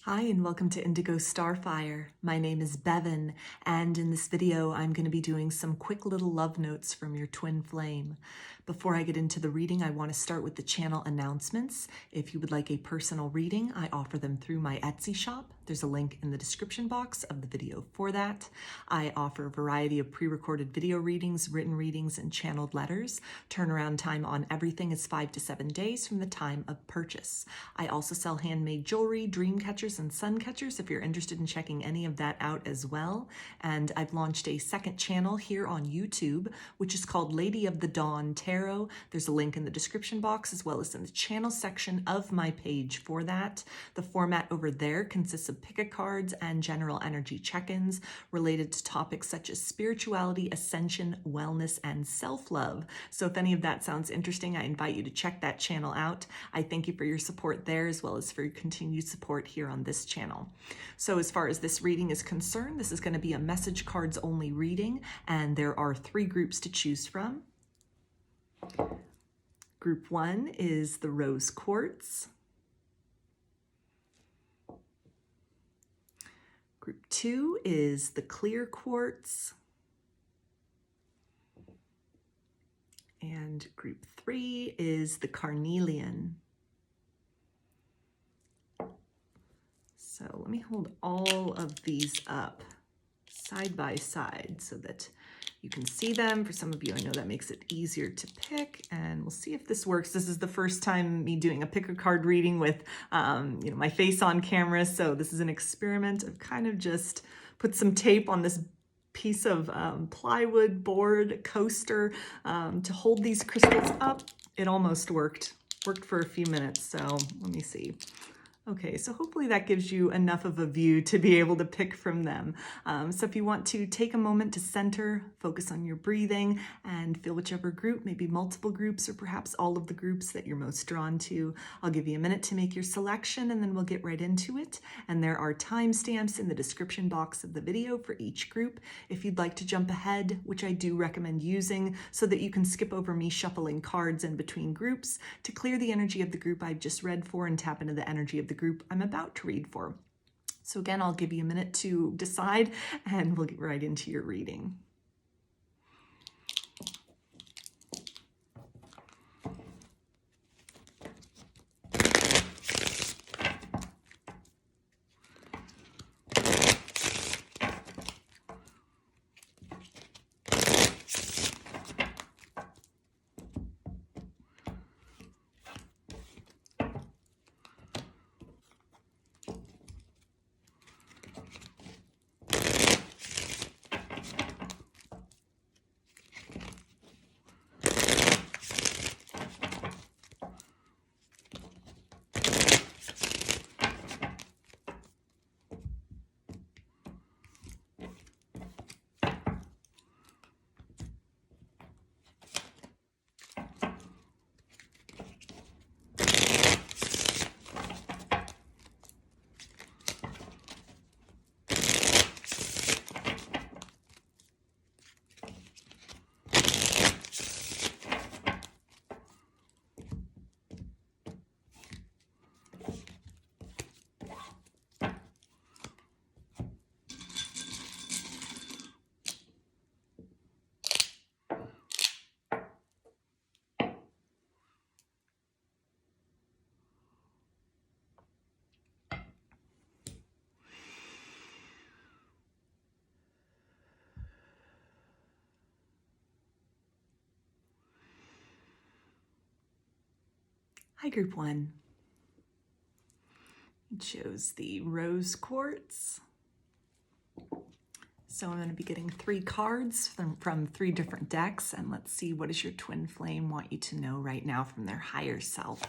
Hi and welcome to Indigo Starfire. My name is Bevin, and in this video I'm going to be doing some quick little love notes from your twin flame. Before I get into the reading, I want to start with the channel announcements. If you would like a personal reading, I offer them through my Etsy shop. There's a link in the description box of the video for that. I offer a variety of pre-recorded video readings, written readings, and channeled letters. Turnaround time on everything is 5 to 7 days from the time of purchase. I also sell handmade jewelry, dream catchers, and sun catchers if you're interested in checking any of that out as well. And I've launched a second channel here on YouTube, which is called Lady of the Dawn Tarot. There's a link in the description box as well as in the channel section of my page for that. The format over there consists of pick-a-cards and general energy check-ins related to topics such as spirituality, ascension, wellness, and self-love. So if any of that sounds interesting, I invite you to check that channel out. I thank you for your support there as well as for your continued support here on this channel. So as far as this reading is concerned, this is going to be a message cards only reading, and there are 3 groups to choose from. Group 1 is the Rose Quartz. Group 2 is the Clear Quartz. And group 3 is the Carnelian. So let me hold all of these up side by side so that you can see them. For some of you, I know that makes it easier to pick, and we'll see if this works. This is the first time me doing a pick-a-card reading with my face on camera, so this is an experiment. I've kind of just put some tape on this piece of plywood board coaster to hold these crystals up. It almost worked for a few minutes, so let me see. Okay, so hopefully that gives you enough of a view to be able to pick from them. So if you want to take a moment to center, focus on your breathing, and feel whichever group, maybe multiple groups or perhaps all of the groups that you're most drawn to. I'll give you a minute to make your selection and then we'll get right into it. And there are timestamps in the description box of the video for each group. If you'd like to jump ahead, which I do recommend using, so that you can skip over me shuffling cards in between groups to clear the energy of the group I've just read for and tap into the energy of the group I'm about to read for. So again, I'll give you a minute to decide and we'll get right into your reading. Hi, Group 1. It shows the Rose Quartz. So I'm going to be getting 3 cards from 3 different decks, and let's see, what does your twin flame want you to know right now from their higher self?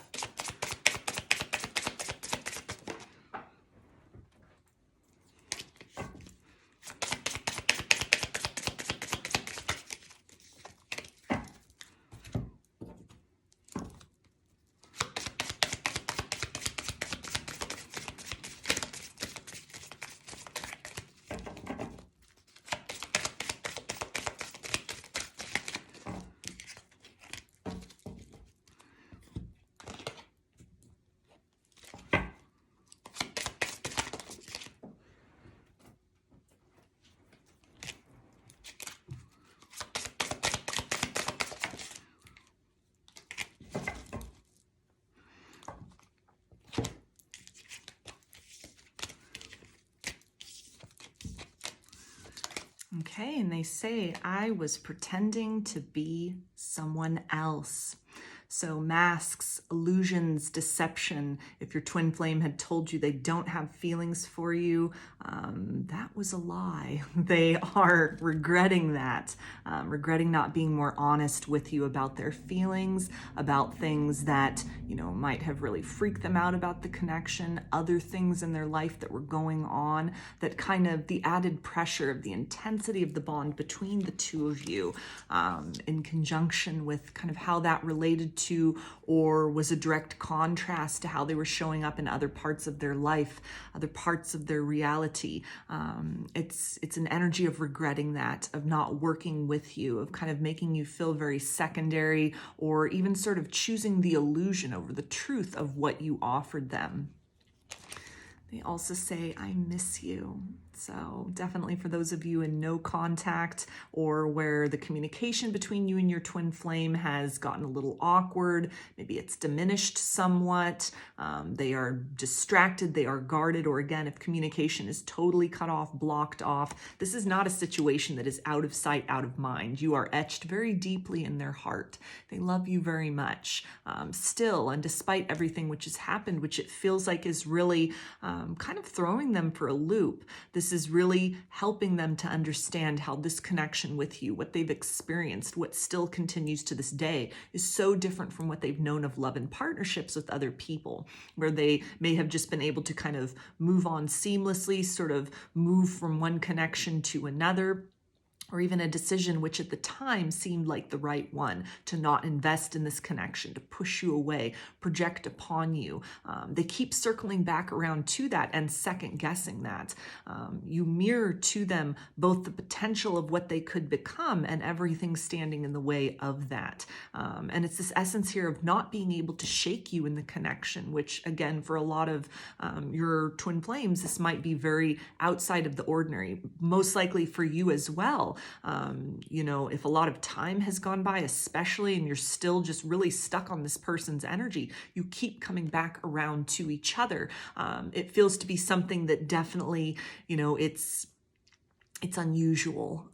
Okay, and they say, I was pretending to be someone else. So masks, illusions, deception. If your twin flame had told you they don't have feelings for you, that was a lie. They are regretting that, regretting not being more honest with you about their feelings, about things that, might have really freaked them out about the connection, other things in their life that were going on, that kind of the added pressure of the intensity of the bond between the two of you, in conjunction with kind of how that related to or was a direct contrast to how they were showing up in other parts of their life, other parts of their reality. It's an energy of regretting that, of not working with you, of kind of making you feel very secondary, or even sort of choosing the illusion over the truth of what you offered them. They also say, I miss you. So definitely for those of you in no contact, or where the communication between you and your twin flame has gotten a little awkward, maybe it's diminished somewhat, they are distracted, they are guarded, or again, if communication is totally cut off, blocked off, this is not a situation that is out of sight, out of mind. You are etched very deeply in their heart. They love you very much. Still, and despite everything which has happened, which it feels like is really kind of throwing them for a loop, this is really helping them to understand how this connection with you, what they've experienced, what still continues to this day, is so different from what they've known of love and partnerships with other people, where they may have just been able to kind of move on seamlessly, sort of move from one connection to another, or even a decision which at the time seemed like the right one, to not invest in this connection, to push you away, project upon you. They keep circling back around to that and second guessing that. You mirror to them both the potential of what they could become and everything standing in the way of that. And it's this essence here of not being able to shake you in the connection, which again, for a lot of your twin flames, this might be very outside of the ordinary, most likely for you as well. If a lot of time has gone by, especially, and you're still just really stuck on this person's energy, you keep coming back around to each other. It feels to be something that definitely, it's unusual.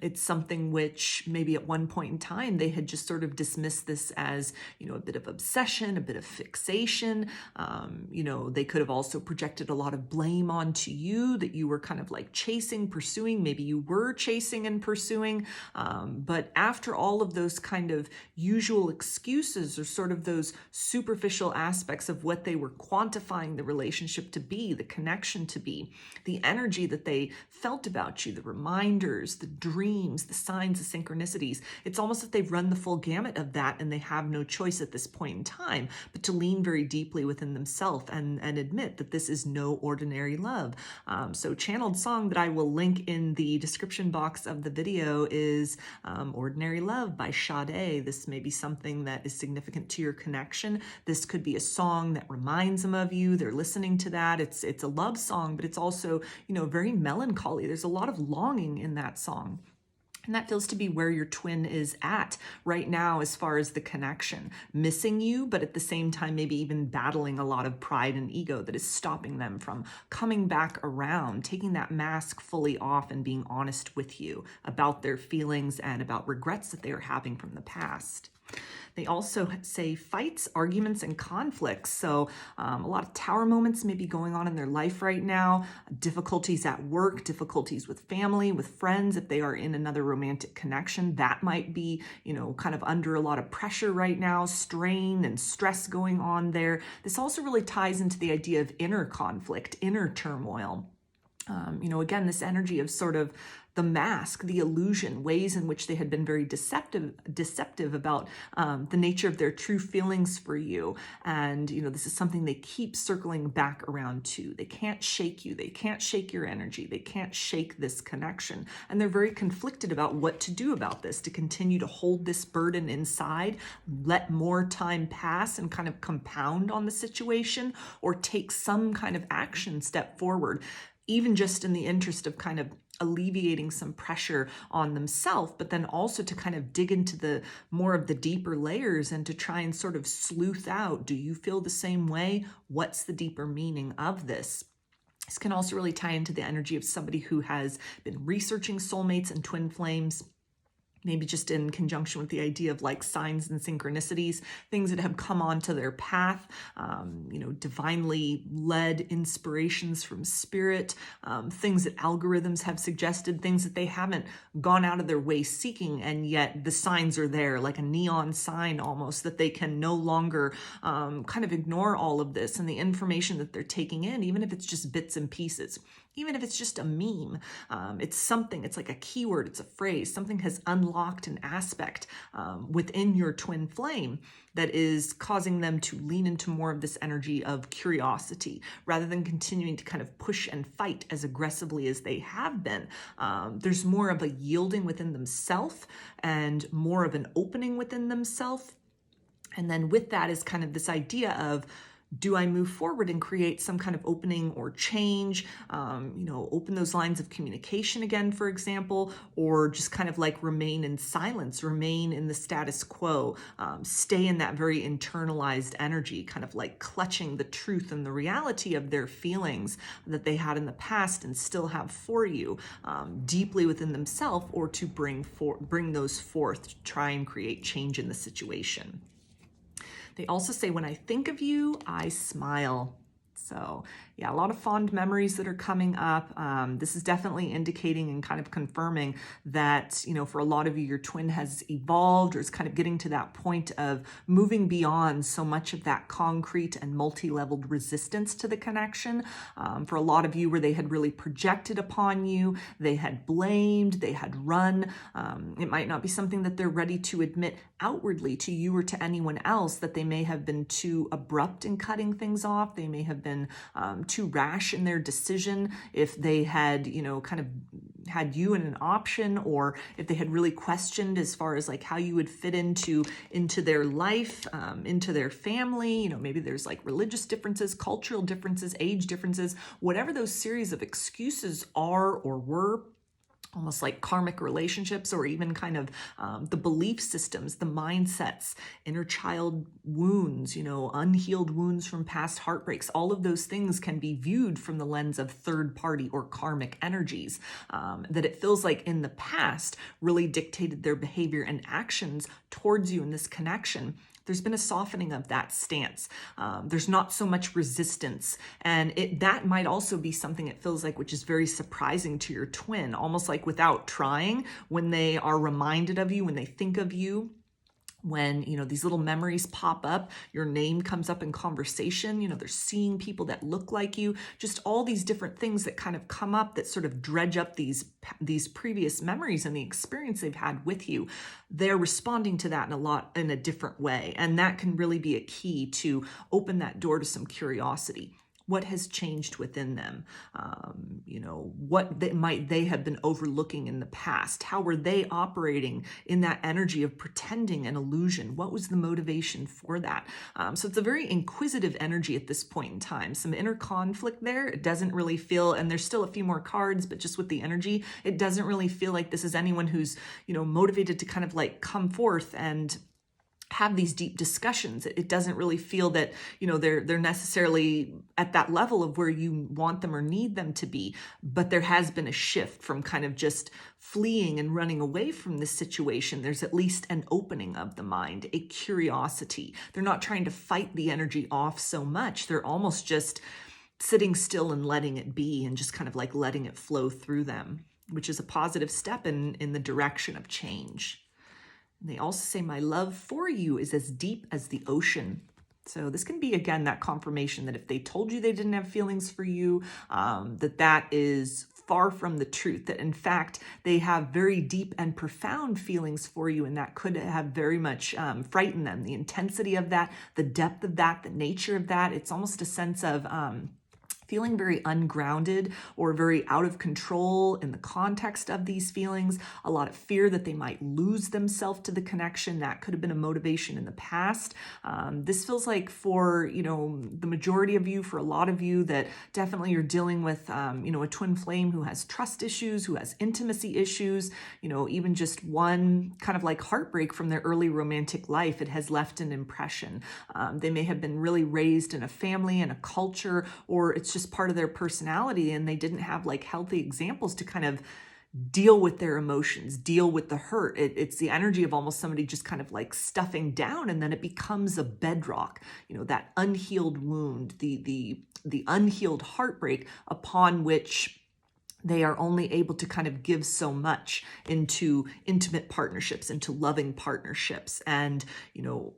It's something which maybe at one point in time they had just sort of dismissed this as, a bit of obsession, a bit of fixation. They could have also projected a lot of blame onto you, that you were kind of like chasing, pursuing. Maybe you were chasing and pursuing. But after all of those kind of usual excuses, or sort of those superficial aspects of what they were quantifying the relationship to be, the connection to be, the energy that they felt about you, the reminders, the dreams, the signs, the synchronicities. It's almost that they've run the full gamut of that, and they have no choice at this point in time but to lean very deeply within themselves and admit that this is no ordinary love. So channeled song that I will link in the description box of the video is Ordinary Love by Sade. This may be something that is significant to your connection. This could be a song that reminds them of you. They're listening to that. It's a love song, but it's also, very melancholy. There's a lot of longing in that song. And that feels to be where your twin is at right now as far as the connection. Missing you, but at the same time, maybe even battling a lot of pride and ego that is stopping them from coming back around, taking that mask fully off and being honest with you about their feelings and about regrets that they are having from the past. They also say fights, arguments, and conflicts. So a lot of tower moments may be going on in their life right now. Difficulties at work, difficulties with family, with friends. If they are in another romantic connection, that might be, kind of under a lot of pressure right now, strain and stress going on there. This also really ties into the idea of inner conflict, inner turmoil. Again, this energy of sort of the mask, the illusion, ways in which they had been very deceptive about the nature of their true feelings for you. And, this is something they keep circling back around to. They can't shake you. They can't shake your energy. They can't shake this connection. And they're very conflicted about what to do about this, to continue to hold this burden inside, let more time pass and kind of compound on the situation, or take some kind of action step forward, even just in the interest of kind of alleviating some pressure on themselves, but then also to kind of dig into the more of the deeper layers and to try and sort of sleuth out, do you feel the same way? What's the deeper meaning of this? This can also really tie into the energy of somebody who has been researching soulmates and twin flames, maybe just in conjunction with the idea of like signs and synchronicities, things that have come onto their path, divinely led inspirations from spirit, things that algorithms have suggested, things that they haven't gone out of their way seeking, and yet the signs are there, like a neon sign almost, that they can no longer kind of ignore all of this and the information that they're taking in, even if it's just bits and pieces. Even if it's just a meme, it's something, it's like a keyword, it's a phrase, something has unlocked an aspect within your twin flame that is causing them to lean into more of this energy of curiosity rather than continuing to kind of push and fight as aggressively as they have been. There's more of a yielding within themselves and more of an opening within themselves. And then with that is kind of this idea of, do I move forward and create some kind of opening or change, open those lines of communication again, for example, or just kind of like remain in silence, remain in the status quo, stay in that very internalized energy, kind of like clutching the truth and the reality of their feelings that they had in the past and still have for you deeply within themselves, or to bring those forth to try and create change in the situation. They also say, when I think of you, I smile. So yeah, a lot of fond memories that are coming up. This is definitely indicating and kind of confirming that, for a lot of you, your twin has evolved or is kind of getting to that point of moving beyond so much of that concrete and multi-leveled resistance to the connection. For a lot of you, where they had really projected upon you, they had blamed, they had run. It might not be something that they're ready to admit outwardly to you or to anyone else, that they may have been too abrupt in cutting things off. They may have been too rash in their decision if they had, kind of had you in an option, or if they had really questioned as far as like how you would fit into their life, into their family. Maybe there's like religious differences, cultural differences, age differences, whatever those series of excuses are or were. Almost like karmic relationships, or even kind of the belief systems, the mindsets, inner child wounds, unhealed wounds from past heartbreaks. All of those things can be viewed from the lens of third party or karmic energies that it feels like in the past really dictated their behavior and actions towards you in this connection. There's been a softening of that stance. There's not so much resistance. And that might also be something it feels like, which is very surprising to your twin, almost like without trying, when they are reminded of you, when they think of you, when, these little memories pop up, your name comes up in conversation, they're seeing people that look like you, just all these different things that kind of come up that sort of dredge up these previous memories and the experience they've had with you. They're responding to that in a different way. And that can really be a key to open that door to some curiosity. What has changed within them? What they have been overlooking in the past? How were they operating in that energy of pretending and illusion? What was the motivation for that? So it's a very inquisitive energy at this point in time. Some inner conflict there. It doesn't really feel, and there's still a few more cards, but just with the energy, it doesn't really feel like this is anyone who's, motivated to kind of like come forth and have these deep discussions. It doesn't really feel that, they're necessarily at that level of where you want them or need them to be. But there has been a shift from kind of just fleeing and running away from this situation. There's at least an opening of the mind, a curiosity. They're not trying to fight the energy off so much. They're almost just sitting still and letting it be, and just kind of like letting it flow through them, which is a positive step in the direction of change. They also say, my love for you is as deep as the ocean. So this can be, again, that confirmation that if they told you they didn't have feelings for you, that is far from the truth, that in fact, they have very deep and profound feelings for you, and that could have very much frightened them. The intensity of that, the depth of that, the nature of that, it's almost a sense of feeling very ungrounded or very out of control in the context of these feelings, a lot of fear that they might lose themselves to the connection. That could have been a motivation in the past. This feels like for, the majority of you, for a lot of you, that definitely you're dealing with, a twin flame who has trust issues, who has intimacy issues, even just one kind of like heartbreak from their early romantic life. It has left an impression. They may have been really raised in a family and a culture, or it's just part of their personality, and they didn't have like healthy examples to kind of deal with their emotions, deal with the hurt. It's the energy of almost somebody just kind of like stuffing down, and then it becomes a bedrock, that unhealed wound, the unhealed heartbreak upon which they are only able to kind of give so much into intimate partnerships, into loving partnerships, and,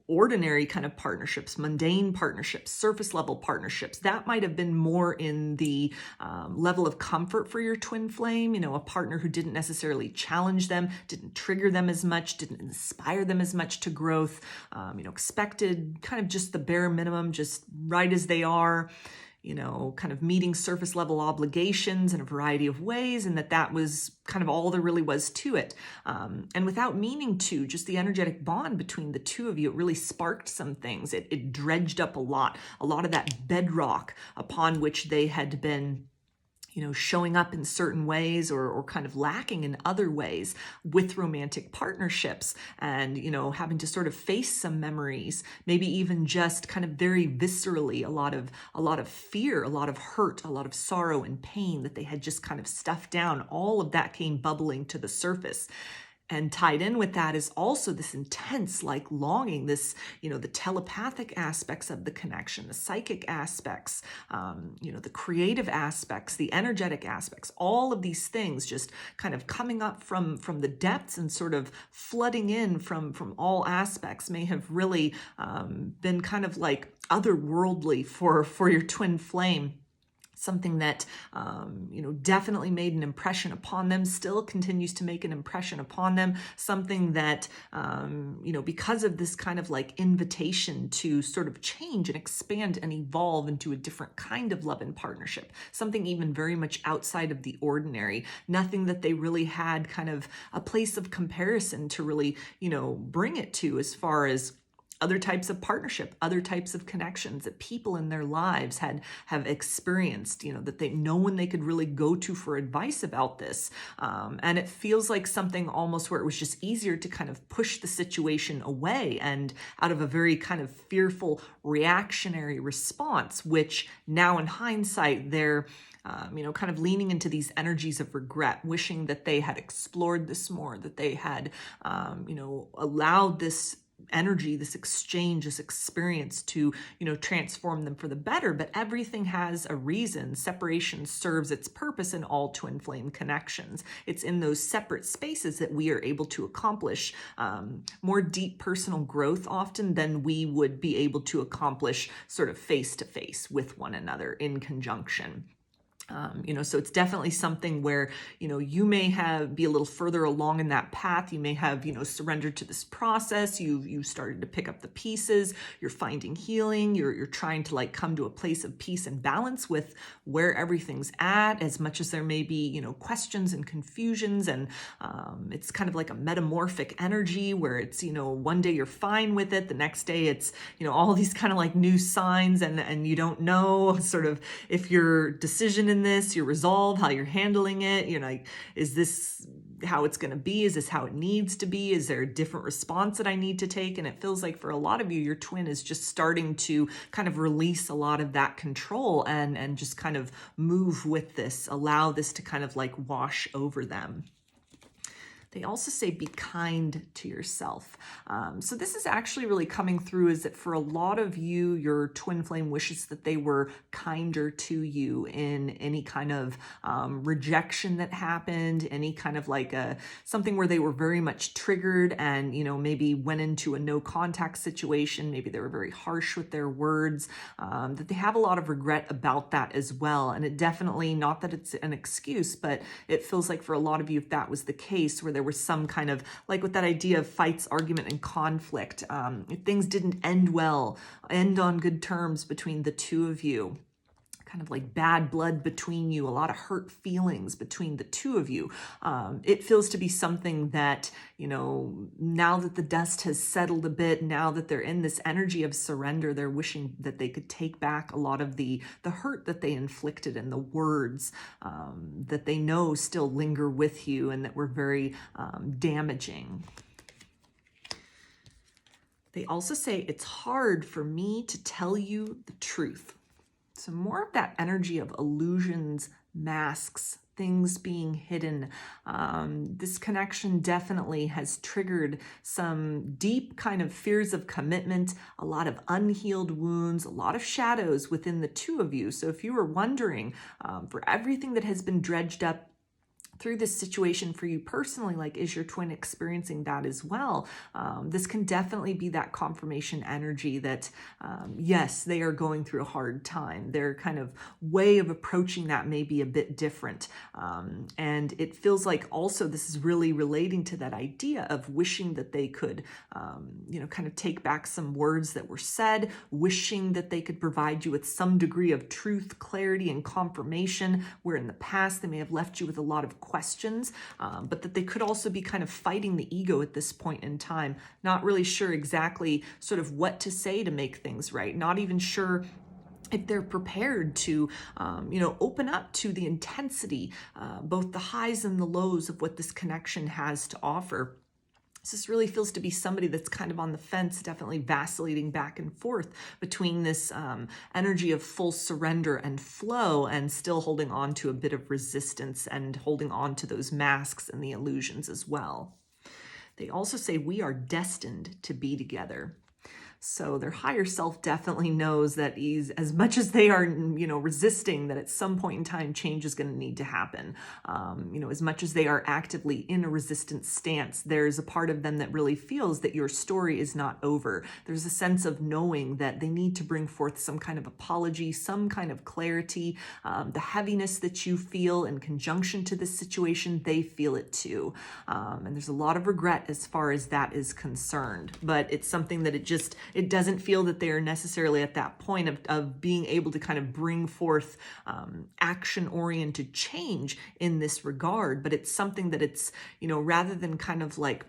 ordinary kind of partnerships, mundane partnerships, surface level partnerships. That might have been more in the level of comfort for your twin flame, a partner who didn't necessarily challenge them, didn't trigger them as much, didn't inspire them as much to growth, expected kind of just the bare minimum, just right as they are, kind of meeting surface level obligations in a variety of ways, and that was kind of all there really was to it. And without meaning to, just the energetic bond between the two of you, it really sparked some things. It dredged up a lot of that bedrock upon which they had been showing up in certain ways or kind of lacking in other ways with romantic partnerships, and, having to sort of face some memories, maybe even just kind of very viscerally, a lot of fear, a lot of hurt, a lot of sorrow and pain that they had just kind of stuffed down. All of that came bubbling to the surface. And tied in with that is also this intense like longing, this, the telepathic aspects of the connection, the psychic aspects, the creative aspects, the energetic aspects, all of these things just kind of coming up from the depths and sort of flooding in from all aspects may have really been kind of like otherworldly for your twin flame. Something that, definitely made an impression upon them, still continues to make an impression upon them. Something that, because of this kind of like invitation to sort of change and expand and evolve into a different kind of love and partnership, something even very much outside of the ordinary, nothing that they really had kind of a place of comparison to really, bring it to as far as other types of partnership, other types of connections that people in their lives have experienced, that no one they could really go to for advice about this. And it feels like something almost where it was just easier to kind of push the situation away, and out of a very kind of fearful reactionary response, which now in hindsight, they're kind of leaning into these energies of regret, wishing that they had explored this more, that they had, allowed this energy, this exchange, this experience to, transform them for the better. But everything has a reason. Separation serves its purpose in all twin flame connections. It's in those separate spaces that we are able to accomplish more deep personal growth often than we would be able to accomplish sort of face to face with one another in conjunction. So it's definitely something where, you may be a little further along in that path. You may have, surrendered to this process. You've started to pick up the pieces. You're finding healing. You're trying to like come to a place of peace and balance with where everything's at, as much as there may be, questions and confusions. And it's kind of like a metamorphic energy where it's, one day you're fine with it. The next day it's, all these kind of like new signs, and you don't know sort of if your decision in this, your resolve, how you're handling it, is this how it's going to be? Is this how it needs to be? Is there a different response that I need to take? And it feels like for a lot of you, your twin is just starting to kind of release a lot of that control and just kind of move with this, allow this to kind of like wash over them. They also say be kind to yourself. So this is actually really coming through, is that for a lot of you, your twin flame wishes that they were kinder to you in any kind of rejection that happened, any kind of like something where they were very much triggered and, maybe went into a no contact situation. Maybe they were very harsh with their words, that they have a lot of regret about that as well. And it definitely, not that it's an excuse, but it feels like for a lot of you, if that was the case, where there was some kind of, like with that idea of fights, argument, and conflict, if things didn't end well, end on good terms between the two of you, kind of like bad blood between you, a lot of hurt feelings between the two of you. It feels to be something that, now that the dust has settled a bit, now that they're in this energy of surrender, they're wishing that they could take back a lot of the hurt that they inflicted and the words that they know still linger with you and that were very damaging. They also say it's hard for me to tell you the truth. So more of that energy of illusions, masks, things being hidden. This connection definitely has triggered some deep kind of fears of commitment, a lot of unhealed wounds, a lot of shadows within the two of you. So if you were wondering, for everything that has been dredged up through this situation for you personally, like, is your twin experiencing that as well? This can definitely be that confirmation energy that, yes, they are going through a hard time. Their kind of way of approaching that may be a bit different. And it feels like also this is really relating to that idea of wishing that they could, kind of take back some words that were said, wishing that they could provide you with some degree of truth, clarity, and confirmation, where in the past they may have left you with a lot of questions, but that they could also be kind of fighting the ego at this point in time, not really sure exactly sort of what to say to make things right, not even sure if they're prepared to, open up to the intensity, both the highs and the lows of what this connection has to offer. This really feels to be somebody that's kind of on the fence, definitely vacillating back and forth between this energy of full surrender and flow, and still holding on to a bit of resistance and holding on to those masks and the illusions as well. They also say we are destined to be together. So their higher self definitely knows that as much as they are, resisting that at some point in time, change is going to need to happen. As much as they are actively in a resistant stance, there's a part of them that really feels that your story is not over. There's a sense of knowing that they need to bring forth some kind of apology, some kind of clarity. The heaviness that you feel in conjunction to this situation, they feel it too. And there's a lot of regret as far as that is concerned, but it's something that it doesn't feel that they are necessarily at that point of being able to kind of bring forth action-oriented change in this regard. But it's something that it's, rather than kind of like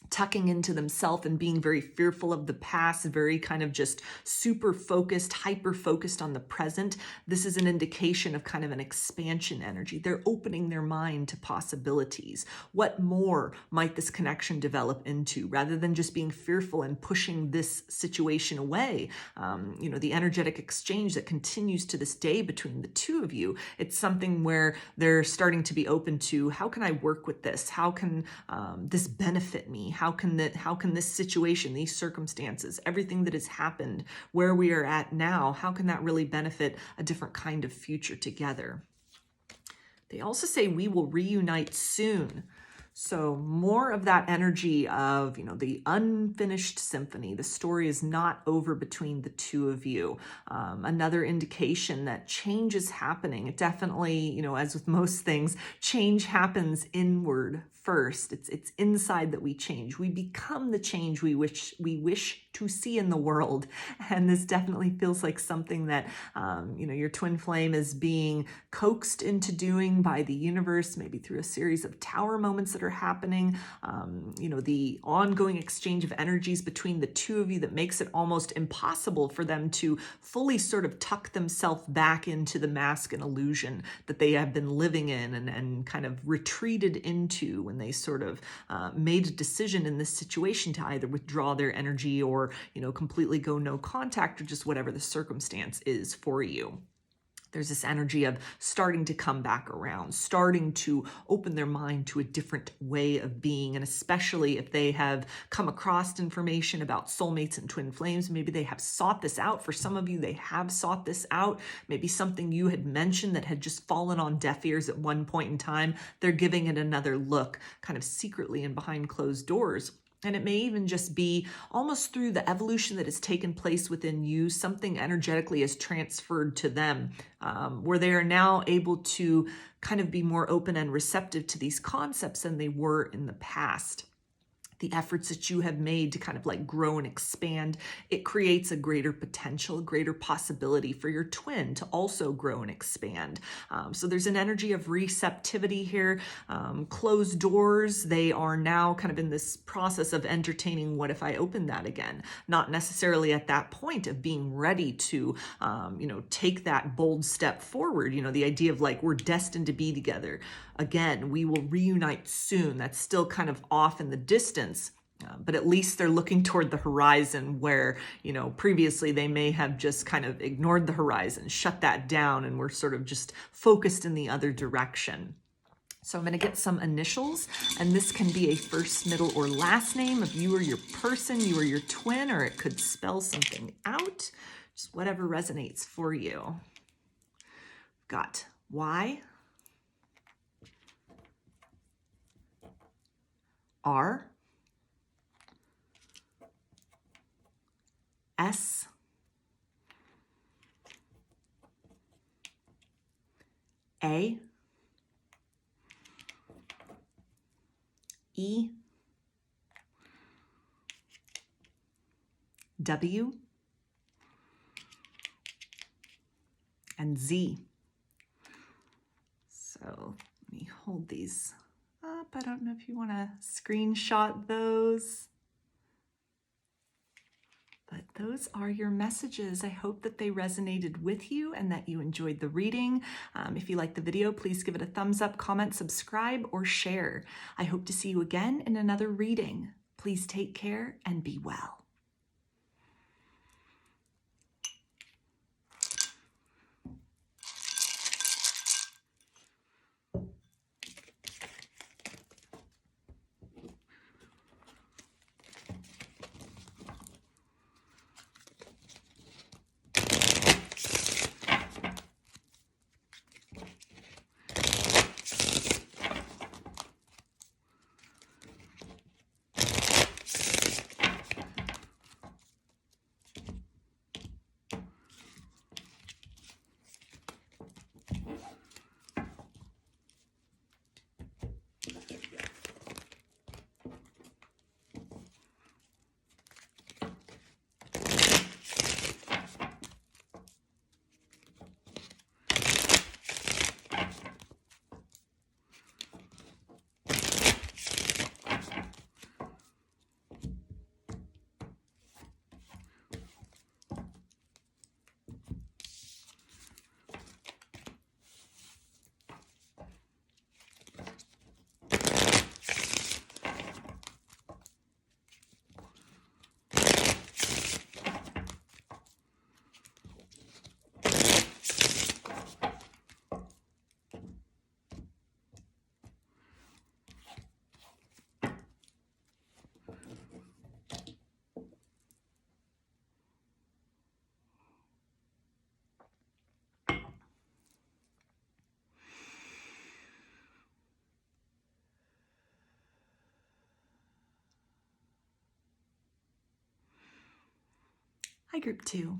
tucking into themselves and being very fearful of the past, very kind of just super focused, hyper focused on the present, this is an indication of kind of an expansion energy. They're opening their mind to possibilities. What more might this connection develop into, rather than just being fearful and pushing this situation away? The energetic exchange that continues to this day between the two of you, it's something where they're starting to be open to, how can I work with this? How can this benefit me? How can this situation, these circumstances, everything that has happened, where we are at now, how can that really benefit a different kind of future together? They also say we will reunite soon. So more of that energy of, the unfinished symphony. The story is not over between the two of you. Another indication that change is happening. It definitely, as with most things, change happens inward first. It's inside that we change. We become the change we wish to see in the world. And this definitely feels like something that, your twin flame is being coaxed into doing by the universe, maybe through a series of tower moments that are happening. The ongoing exchange of energies between the two of you that makes it almost impossible for them to fully sort of tuck themselves back into the mask and illusion that they have been living in and kind of retreated into when they sort of made a decision in this situation to either withdraw their energy or, completely go no contact, or just whatever the circumstance is for you. There's this energy of starting to come back around, starting to open their mind to a different way of being. And especially if they have come across information about soulmates and twin flames, maybe they have sought this out. For some of you, they have sought this out. Maybe something you had mentioned that had just fallen on deaf ears at one point in time. They're giving it another look, kind of secretly and behind closed doors. And it may even just be almost through the evolution that has taken place within you, something energetically is transferred to them, where they are now able to kind of be more open and receptive to these concepts than they were in the past. The efforts that you have made to kind of like grow and expand, it creates a greater potential, a greater possibility for your twin to also grow and expand. So there's an energy of receptivity here. Closed doors, they are now kind of in this process of entertaining, what if I open that again? Not necessarily at that point of being ready to, take that bold step forward. The idea of like, we're destined to be together. Again, we will reunite soon. That's still kind of off in the distance. But at least they're looking toward the horizon where, you know, previously they may have just kind of ignored the horizon, shut that down, and were sort of just focused in the other direction. So I'm going to get some initials, and this can be a first, middle, or last name of you or your person, you or your twin, or it could spell something out, just whatever resonates for you. Got Y, R, S, A, E, W, and Z. So let me hold these up. I don't know if you want to screenshot those. But those are your messages. I hope that they resonated with you and that you enjoyed the reading. If you liked the video, please give it a thumbs up, comment, subscribe, or share. I hope to see you again in another reading. Please take care and be well. Hi, group 2.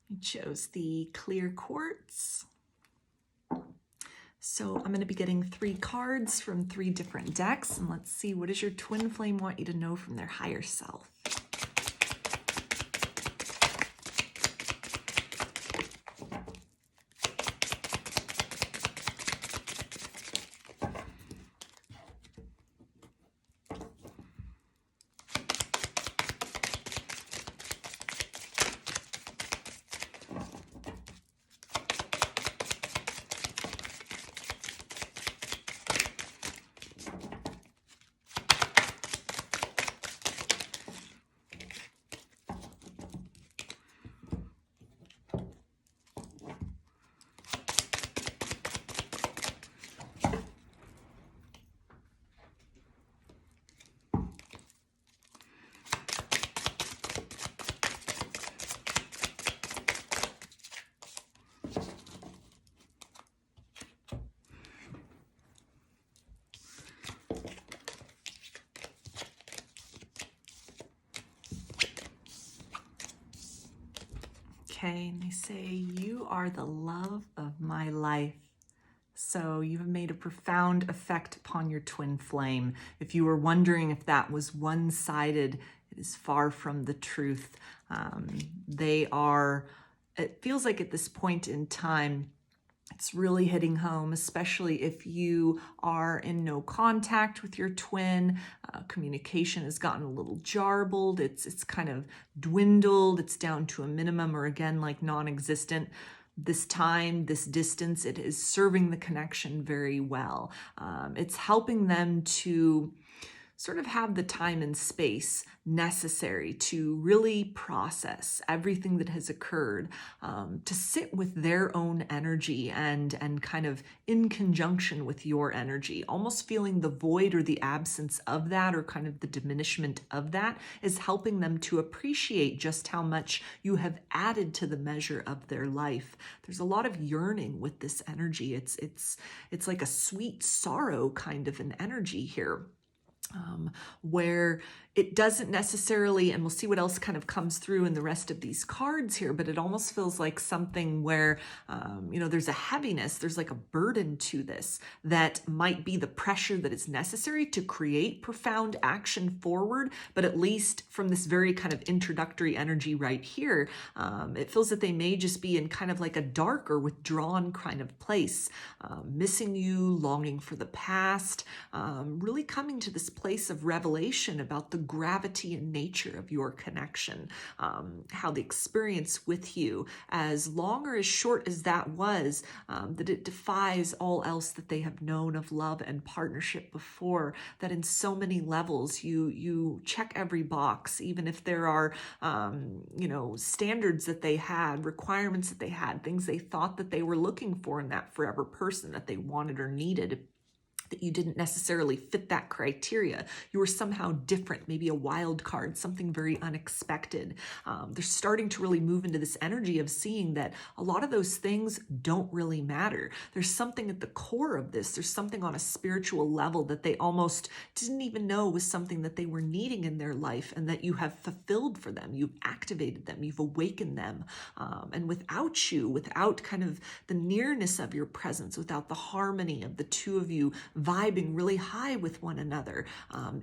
You chose the clear quartz. So I'm going to be getting 3 cards from 3 different decks, and let's see, what does your twin flame want you to know from their higher self? Okay, and they say, you are the love of my life. So you have made a profound effect upon your twin flame. If you were wondering if that was one-sided, it is far from the truth. They are, it feels like at this point in time, it's really hitting home, especially if you are in no contact with your twin. Communication has gotten a little jarbled. It's kind of dwindled. It's down to a minimum, or again, like non-existent. This time, this distance, it is serving the connection very well. It's helping them to sort of have the time and space necessary to really process everything that has occurred, to sit with their own energy and kind of in conjunction with your energy, almost feeling the void or the absence of that, or kind of the diminishment of that, is helping them to appreciate just how much you have added to the measure of their life. There's a lot of yearning with this energy. It's like a sweet sorrow kind of an energy here. Where it doesn't necessarily, and we'll see what else kind of comes through in the rest of these cards here, but it almost feels like something where, there's a heaviness, there's like a burden to this that might be the pressure that is necessary to create profound action forward. But at least from this very kind of introductory energy right here, it feels that they may just be in kind of like a dark or withdrawn kind of place, missing you, longing for the past, really coming to this place of revelation about the gravity and nature of your connection, how the experience with you, as long or as short as that was, that it defies all else that they have known of love and partnership before, that in so many levels you check every box, even if there are standards that they had, requirements that they had, things they thought that they were looking for in that forever person that they wanted or needed, that you didn't necessarily fit that criteria. You were somehow different, maybe a wild card, something very unexpected. They're starting to really move into this energy of seeing that a lot of those things don't really matter. There's something at the core of this. There's something on a spiritual level that they almost didn't even know was something that they were needing in their life, and that you have fulfilled for them. You've activated them. You've awakened them. And without you, without kind of the nearness of your presence, without the harmony of the two of you vibing really high with one another,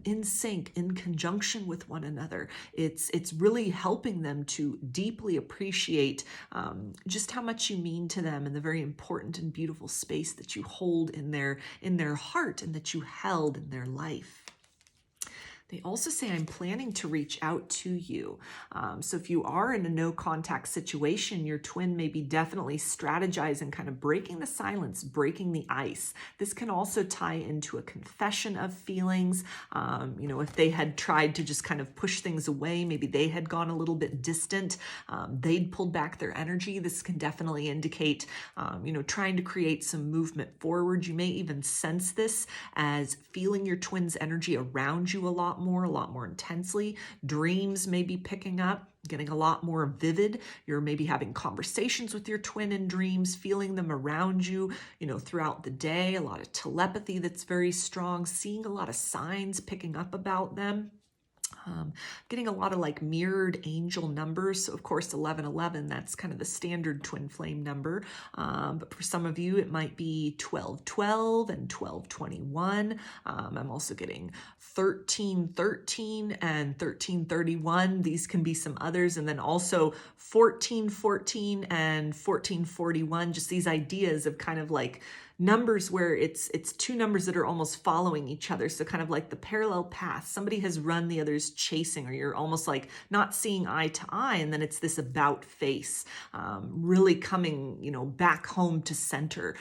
in sync, in conjunction with one another, it's really helping them to deeply appreciate just how much you mean to them, and the very important and beautiful space that you hold in their heart and that you held in their life. They also say, I'm planning to reach out to you. So if you are in a no contact situation, your twin may be definitely strategizing, kind of breaking the silence, breaking the ice. This can also tie into a confession of feelings. If they had tried to just kind of push things away, maybe they had gone a little bit distant, they'd pulled back their energy. This can definitely indicate, trying to create some movement forward. You may even sense this as feeling your twin's energy around you a lot more intensely. Dreams may be picking up, getting a lot more vivid. You're maybe having conversations with your twin in dreams, feeling them around you, throughout the day. A lot of telepathy that's very strong, seeing a lot of signs, picking up about them. Getting a lot of like mirrored angel numbers. So of course, 1111, that's kind of the standard twin flame number. But for some of you, it might be 1212 and 1221. I'm also getting 1313 and 1331. These can be some others. And then also 1414 and 1441, just these ideas of kind of like numbers where it's two numbers that are almost following each other. So kind of like the parallel path. Somebody has run, the other's chasing, or you're almost like not seeing eye to eye. And then it's this about face, really coming, back home to center,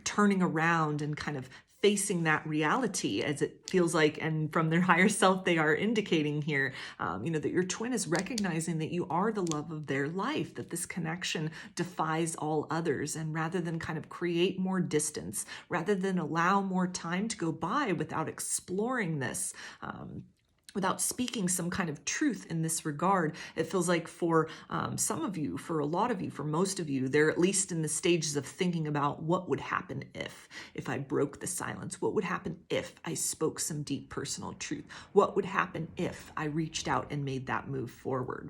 turning around and kind of facing that reality as it feels like, and from their higher self, they are indicating here, that your twin is recognizing that you are the love of their life, that this connection defies all others. And rather than kind of create more distance, rather than allow more time to go by without exploring this, without speaking some kind of truth in this regard, it feels like for some of you, for a lot of you, for most of you, they're at least in the stages of thinking about what would happen if I broke the silence. What would happen if I spoke some deep personal truth? What would happen if I reached out and made that move forward?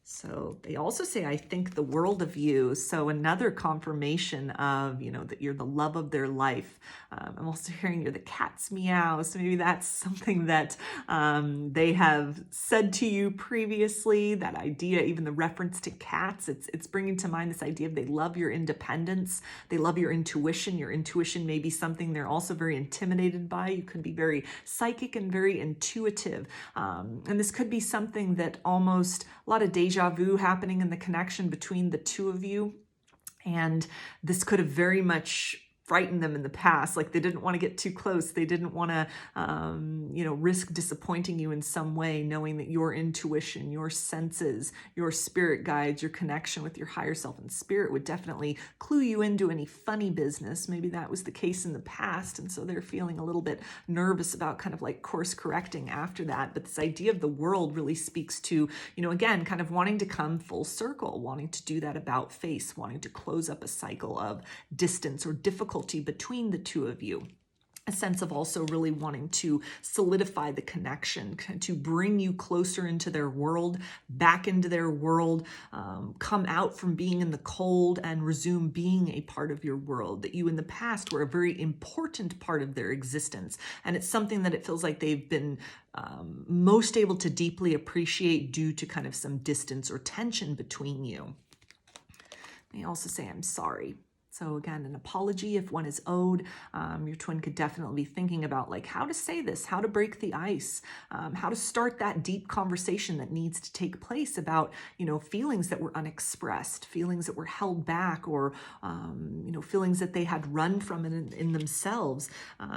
So they also say, I think the world of you. So another confirmation of, that you're the love of their life. I'm also hearing you're the cat's meow. So maybe that's something that they have said to you previously, that idea, even the reference to cats, it's bringing to mind this idea of they love your independence. They love your intuition. Your intuition may be something they're also very intimidated by. You could be very psychic and very intuitive. And this could be something that almost a lot of deja vu happening in the connection between the two of you. And this could have very much frightened them in the past. Like they didn't want to get too close. They didn't want to, risk disappointing you in some way, knowing that your intuition, your senses, your spirit guides, your connection with your higher self and spirit would definitely clue you into any funny business. Maybe that was the case in the past. And so they're feeling a little bit nervous about kind of like course correcting after that. But this idea of the world really speaks to, again, kind of wanting to come full circle, wanting to do that about face, wanting to close up a cycle of distance or difficulty between the two of you. A sense of also really wanting to solidify the connection, to bring you closer into their world, back into their world, come out from being in the cold and resume being a part of your world, that you in the past were a very important part of their existence. And it's something that it feels like they've been most able to deeply appreciate due to kind of some distance or tension between you. They also say, I'm sorry. So again, an apology if one is owed. Your twin could definitely be thinking about like how to say this, how to break the ice, how to start that deep conversation that needs to take place about, feelings that were unexpressed, feelings that were held back, or, feelings that they had run from in themselves.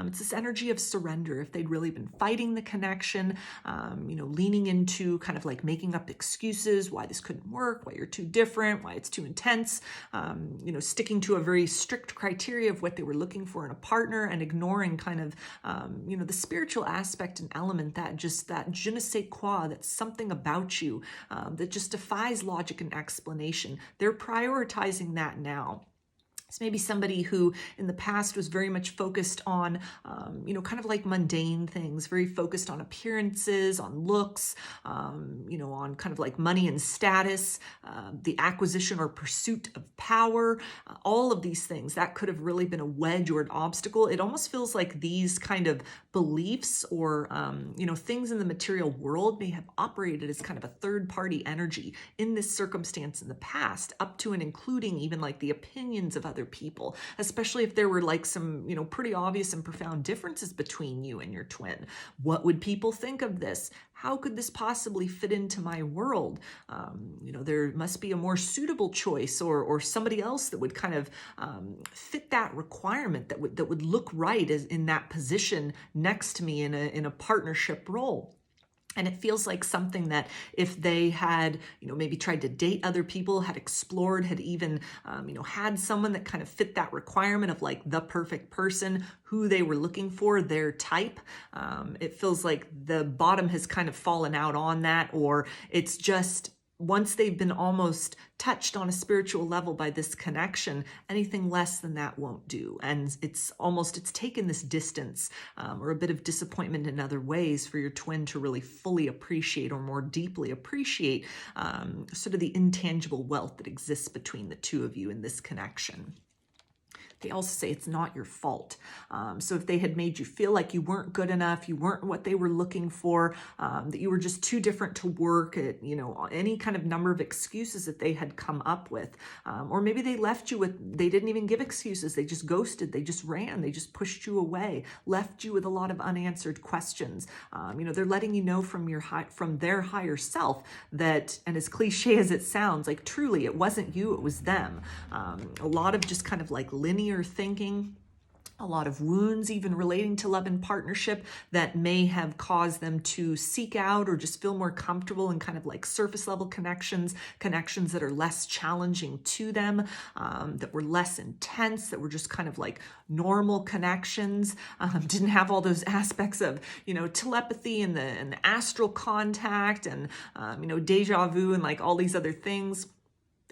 It's this energy of surrender. If they'd really been fighting the connection, leaning into kind of like making up excuses, why this couldn't work, why you're too different, why it's too intense, sticking to a very strict criteria of what they were looking for in a partner and ignoring kind of, the spiritual aspect and element, that just that je ne sais quoi, that's something about you that just defies logic and explanation. They're prioritizing that now. It's maybe somebody who in the past was very much focused on, kind of like mundane things, very focused on appearances, on looks, on kind of like money and status, the acquisition or pursuit of power, all of these things. That could have really been a wedge or an obstacle. It almost feels like these kind of beliefs or, things in the material world may have operated as kind of a third-party energy in this circumstance in the past, up to and including even like the opinions of other people, especially if there were like some, pretty obvious and profound differences between you and your twin. What would people think of this? How could this possibly fit into my world? There must be a more suitable choice or somebody else that would kind of fit that requirement, that would look right as in that position next to me in a partnership role. And it feels like something that if they had, maybe tried to date other people, had explored, had even, had someone that kind of fit that requirement of like the perfect person, who they were looking for, their type, it feels like the bottom has kind of fallen out on that, or it's just once they've been almost touched on a spiritual level by this connection, anything less than that won't do. And it's taken this distance or a bit of disappointment in other ways for your twin to really fully appreciate or more deeply appreciate sort of the intangible wealth that exists between the two of you in this connection. They also say it's not your fault. So if they had made you feel like you weren't good enough, you weren't what they were looking for, that you were just too different to work at, any kind of number of excuses that they had come up with, or maybe they left you with, they didn't even give excuses. They just ghosted. They just ran. They just pushed you away, left you with a lot of unanswered questions. They're letting you know from their higher self that, and as cliche as it sounds, like truly it wasn't you, it was them. A lot of just kind of like linear thinking, a lot of wounds even relating to love and partnership that may have caused them to seek out or just feel more comfortable in kind of like surface level connections that are less challenging to them, that were less intense, that were just kind of like normal connections, didn't have all those aspects of, telepathy and the astral contact and, deja vu and like all these other things.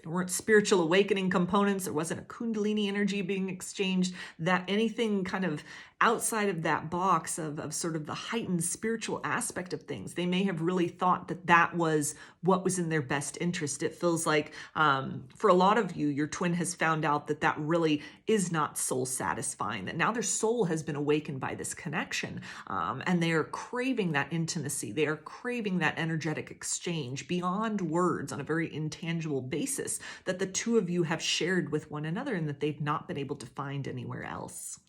There weren't spiritual awakening components. There wasn't a Kundalini energy being exchanged. That anything kind of outside of that box of sort of the heightened spiritual aspect of things, they may have really thought that was what was in their best interest. It feels like for a lot of you, your twin has found out that really is not soul satisfying, that now their soul has been awakened by this connection, and they are craving that intimacy. They are craving that energetic exchange beyond words on a very intangible basis that the two of you have shared with one another and that they've not been able to find anywhere else.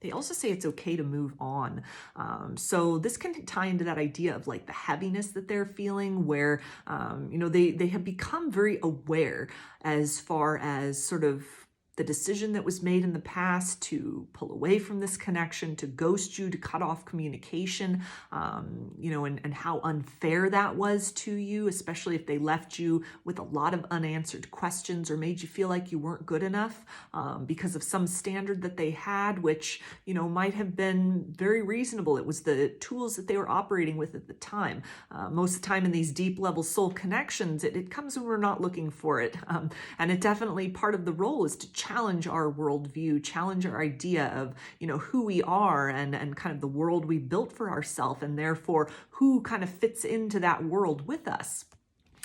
They also say it's okay to move on. So this can tie into that idea of like the heaviness that they're feeling where, they have become very aware as far as sort of the decision that was made in the past to pull away from this connection, to ghost you, to cut off communication, and how unfair that was to you, especially if they left you with a lot of unanswered questions or made you feel like you weren't good enough because of some standard that they had, which, might have been very reasonable. It was the tools that they were operating with at the time. Most of the time in these deep level soul connections, it comes when we're not looking for it. And it definitely, part of the role is to challenge our worldview, challenge our idea of, who we are and kind of the world we built for ourselves, and therefore who kind of fits into that world with us.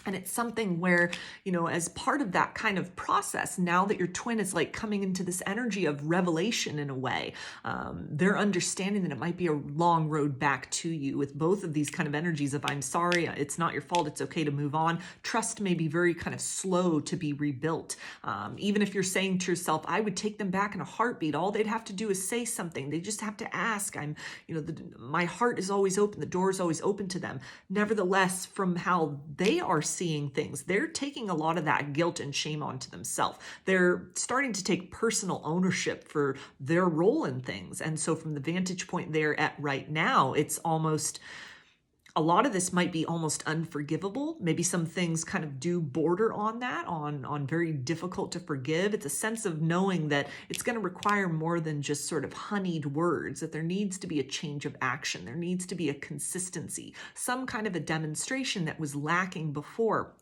And it's something where, as part of that kind of process, now that your twin is like coming into this energy of revelation in a way, they're understanding that it might be a long road back to you with both of these kind of energies of I'm sorry, it's not your fault, it's okay to move on. Trust may be very kind of slow to be rebuilt. Even if you're saying to yourself, I would take them back in a heartbeat, all they'd have to do is say something. They just have to ask. My heart is always open. The door is always open to them. Nevertheless, from how they are seeing things, they're taking a lot of that guilt and shame onto themselves. They're starting to take personal ownership for their role in things. And so from the vantage point they're at right now, it's almost, a lot of this might be almost unforgivable. Maybe some things kind of do border on that, on very difficult to forgive. It's a sense of knowing that it's going to require more than just sort of honeyed words, that there needs to be a change of action. There needs to be a consistency, some kind of a demonstration that was lacking before.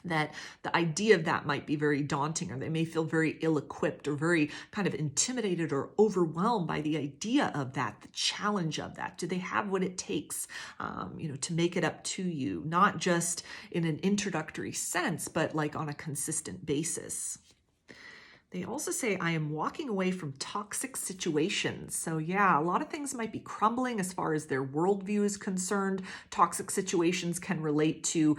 That the idea of that might be very daunting, or they may feel very ill-equipped or very kind of intimidated or overwhelmed by the idea of that, the challenge of that. Do they have what it takes, to make it up to you, not just in an introductory sense, but like on a consistent basis? They also say, I am walking away from toxic situations. So yeah, a lot of things might be crumbling as far as their worldview is concerned. Toxic situations can relate to,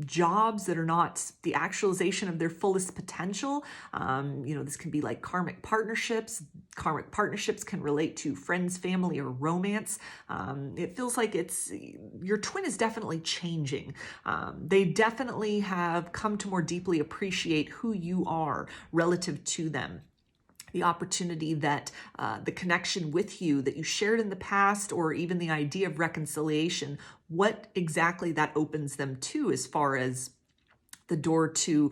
jobs that are not the actualization of their fullest potential. This can be like karmic partnerships. Karmic partnerships can relate to friends, family, or romance. It feels like your twin is definitely changing. They definitely have come to more deeply appreciate who you are relative to them. The opportunity that the connection with you that you shared in the past, or even the idea of reconciliation, what exactly that opens them to as far as the door to,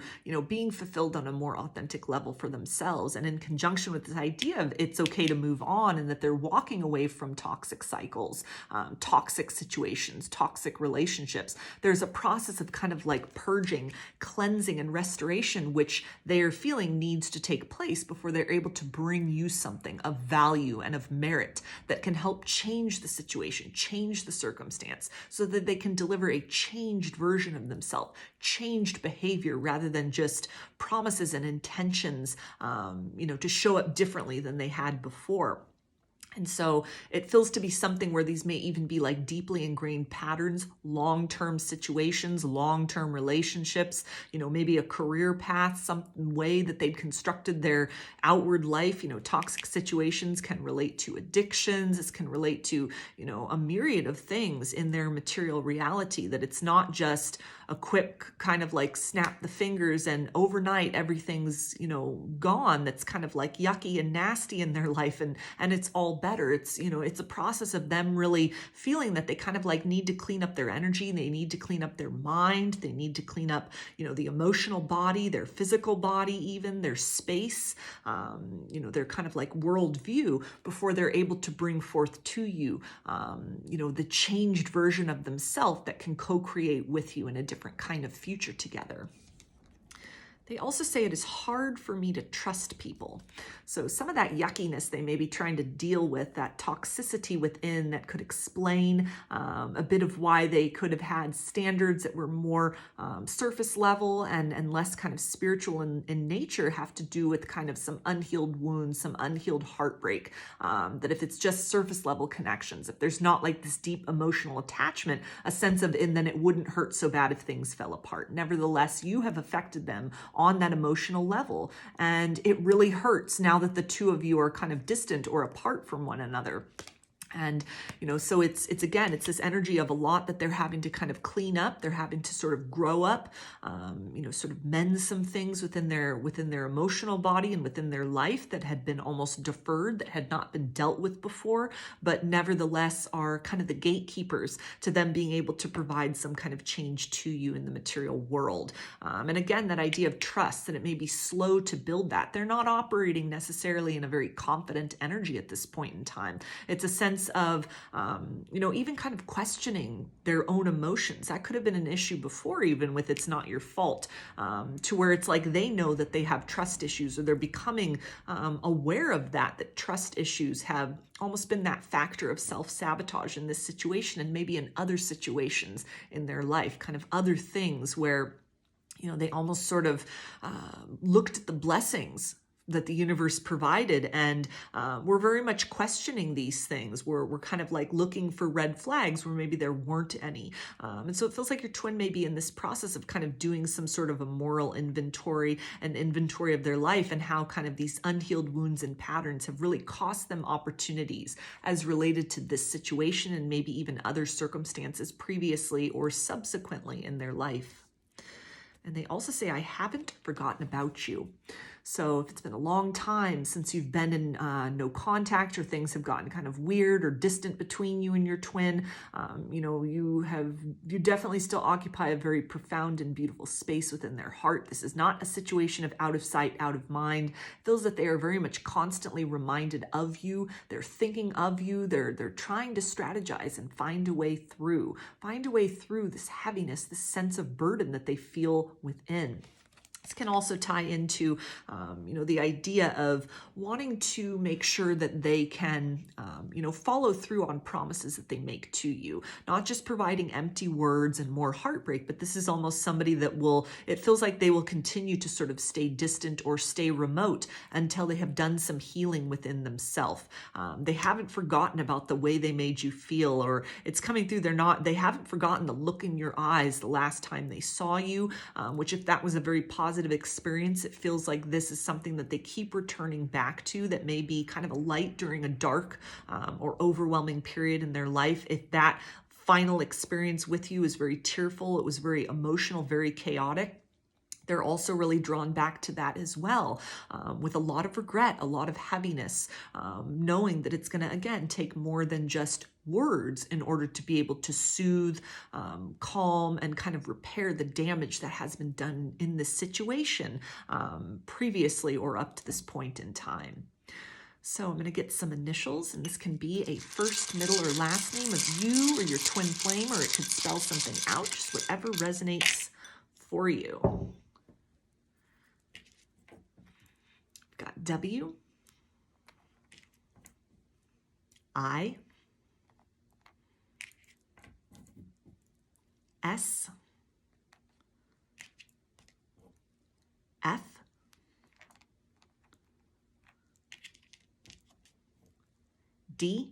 being fulfilled on a more authentic level for themselves. And in conjunction with this idea of it's okay to move on, and that they're walking away from toxic cycles, toxic situations, toxic relationships, there's a process of kind of like purging, cleansing, and restoration, which they are feeling needs to take place before they're able to bring you something of value and of merit that can help change the situation, change the circumstance, so that they can deliver a changed version of themselves, changed behavior, rather than just promises and intentions, to show up differently than they had before. And so it feels to be something where these may even be like deeply ingrained patterns, long-term situations, long-term relationships, maybe a career path, some way that they'd constructed their outward life. Toxic situations can relate to addictions. This can relate to, a myriad of things in their material reality, that it's not just a quick kind of like snap the fingers and overnight everything's, gone. That's kind of like yucky and nasty in their life. And it's all better. It's, it's a process of them really feeling that they kind of like need to clean up their energy. They need to clean up their mind. They need to clean up, the emotional body, their physical body, even their space, their kind of like worldview, before they're able to bring forth to you, the changed version of themselves that can co-create with you in a different kind of future together. They also say it is hard for me to trust people. So some of that yuckiness they may be trying to deal with, that toxicity within, that could explain a bit of why they could have had standards that were more surface level and less kind of spiritual in nature, have to do with kind of some unhealed wounds, some unhealed heartbreak. That if it's just surface level connections, if there's not like this deep emotional attachment, a sense of, and then it wouldn't hurt so bad if things fell apart. Nevertheless, you have affected them on that emotional level. And it really hurts now that the two of you are kind of distant or apart from one another. And, so it's again, it's this energy of a lot that they're having to kind of clean up. They're having to sort of grow up, sort of mend some things within their emotional body and within their life that had been almost deferred, that had not been dealt with before, but nevertheless are kind of the gatekeepers to them being able to provide some kind of change to you in the material world. And again, that idea of trust, that it may be slow to build that. They're not operating necessarily in a very confident energy at this point in time. It's a sense of, even kind of questioning their own emotions. That could have been an issue before, even with it's not your fault, to where it's like they know that they have trust issues, or they're becoming aware of that trust issues have almost been that factor of self-sabotage in this situation, and maybe in other situations in their life, kind of other things where, they almost sort of looked at the blessings that the universe provided, and we're very much questioning these things. We're kind of like looking for red flags where maybe there weren't any. And so it feels like your twin may be in this process of kind of doing some sort of a moral inventory, an inventory of their life, and how kind of these unhealed wounds and patterns have really cost them opportunities as related to this situation, and maybe even other circumstances previously or subsequently in their life. And they also say, I haven't forgotten about you. So if it's been a long time since you've been in no contact, or things have gotten kind of weird or distant between you and your twin, you definitely still occupy a very profound and beautiful space within their heart. This is not a situation of out of sight, out of mind. It feels that they are very much constantly reminded of you. They're thinking of you. They're trying to strategize and find a way through this heaviness, this sense of burden that they feel within. This can also tie into, the idea of wanting to make sure that they can, follow through on promises that they make to you. Not just providing empty words and more heartbreak, but this is almost somebody that it feels like they will continue to sort of stay distant or stay remote until they have done some healing within themselves. They haven't forgotten about the way they made you feel, or it's coming through. They haven't forgotten the look in your eyes the last time they saw you, which if that was a very positive experience, it feels like this is something that they keep returning back to, that may be kind of a light during a dark or overwhelming period in their life. If that final experience with you is very tearful, it was very emotional, very chaotic, they're also really drawn back to that as well, with a lot of regret, a lot of heaviness, knowing that it's going to, again, take more than just words in order to be able to soothe, calm, and kind of repair the damage that has been done in this situation previously or up to this point in time. So I'm going to get some initials, and this can be a first, middle, or last name of you or your twin flame, or it could spell something out, just whatever resonates for you. Got W, I, S, F, D,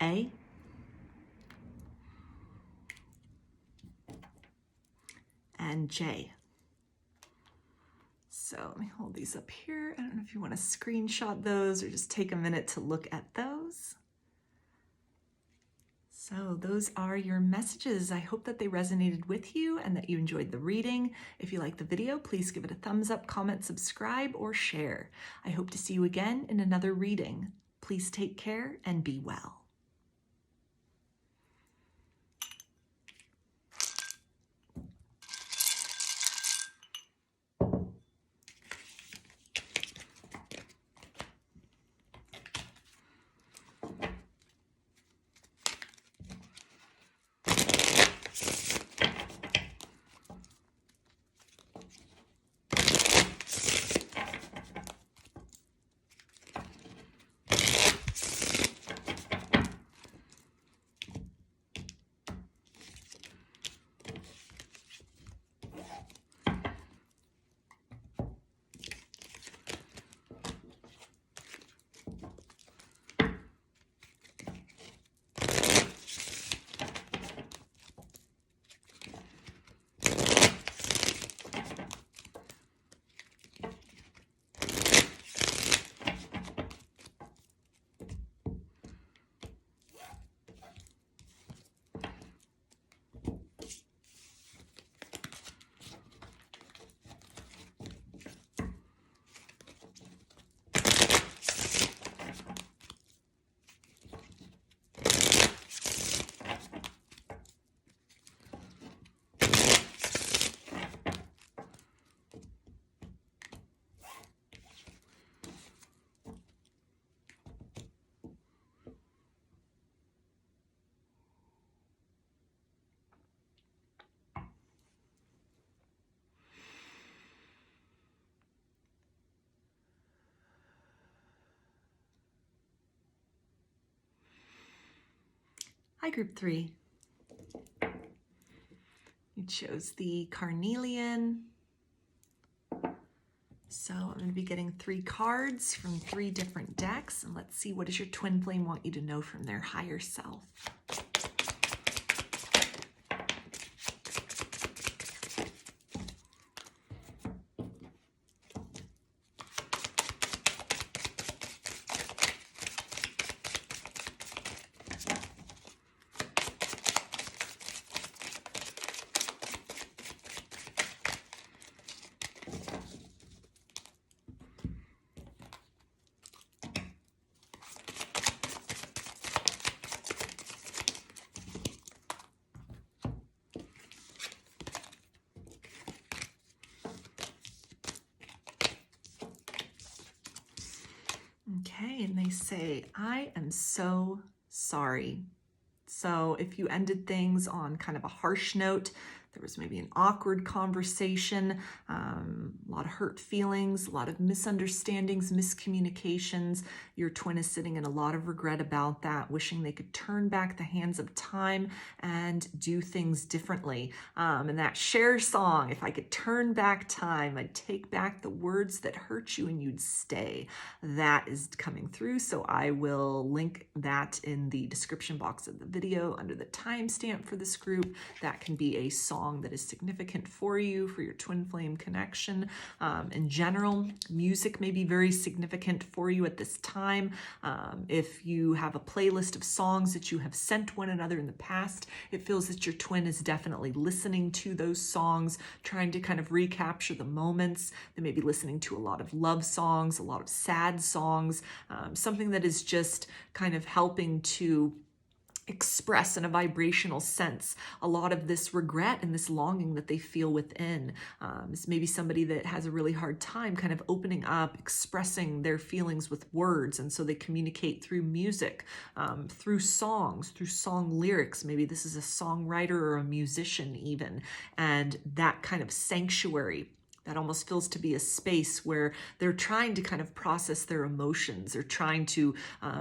A, and J. So let me hold these up here. I don't know if you want to screenshot those or just take a minute to look at those. So those are your messages. I hope that they resonated with you and that you enjoyed the reading. If you liked the video, please give it a thumbs up, comment, subscribe, or share. I hope to see you again in another reading. Please take care and be well. Hi, group 3. You chose the Carnelian. So I'm going to be getting 3 cards from 3 different decks, and let's see, what does your twin flame want you to know from their higher self? Okay, and they say, I am so sorry. So if you ended things on kind of a harsh note, there was maybe an awkward conversation, a lot of hurt feelings, a lot of misunderstandings, miscommunications. Your twin is sitting in a lot of regret about that, wishing they could turn back the hands of time and do things differently. And that Cher song, if I could turn back time, I'd take back the words that hurt you and you'd stay. That is coming through. So I will link that in the description box of the video under the timestamp for this group. That can be a song that is significant for you, for your twin flame connection. In general, music may be very significant for you at this time. If you have a playlist of songs that you have sent one another in the past, it feels that your twin is definitely listening to those songs, trying to kind of recapture the moments. They may be listening to a lot of love songs, a lot of sad songs, something that is just kind of helping to express in a vibrational sense a lot of this regret and this longing that they feel within. It's maybe somebody that has a really hard time kind of opening up, expressing their feelings with words, and so they communicate through music, through songs, through song lyrics. Maybe this is a songwriter or a musician even, and that kind of sanctuary that almost feels to be a space where they're trying to kind of process their emotions. They're trying to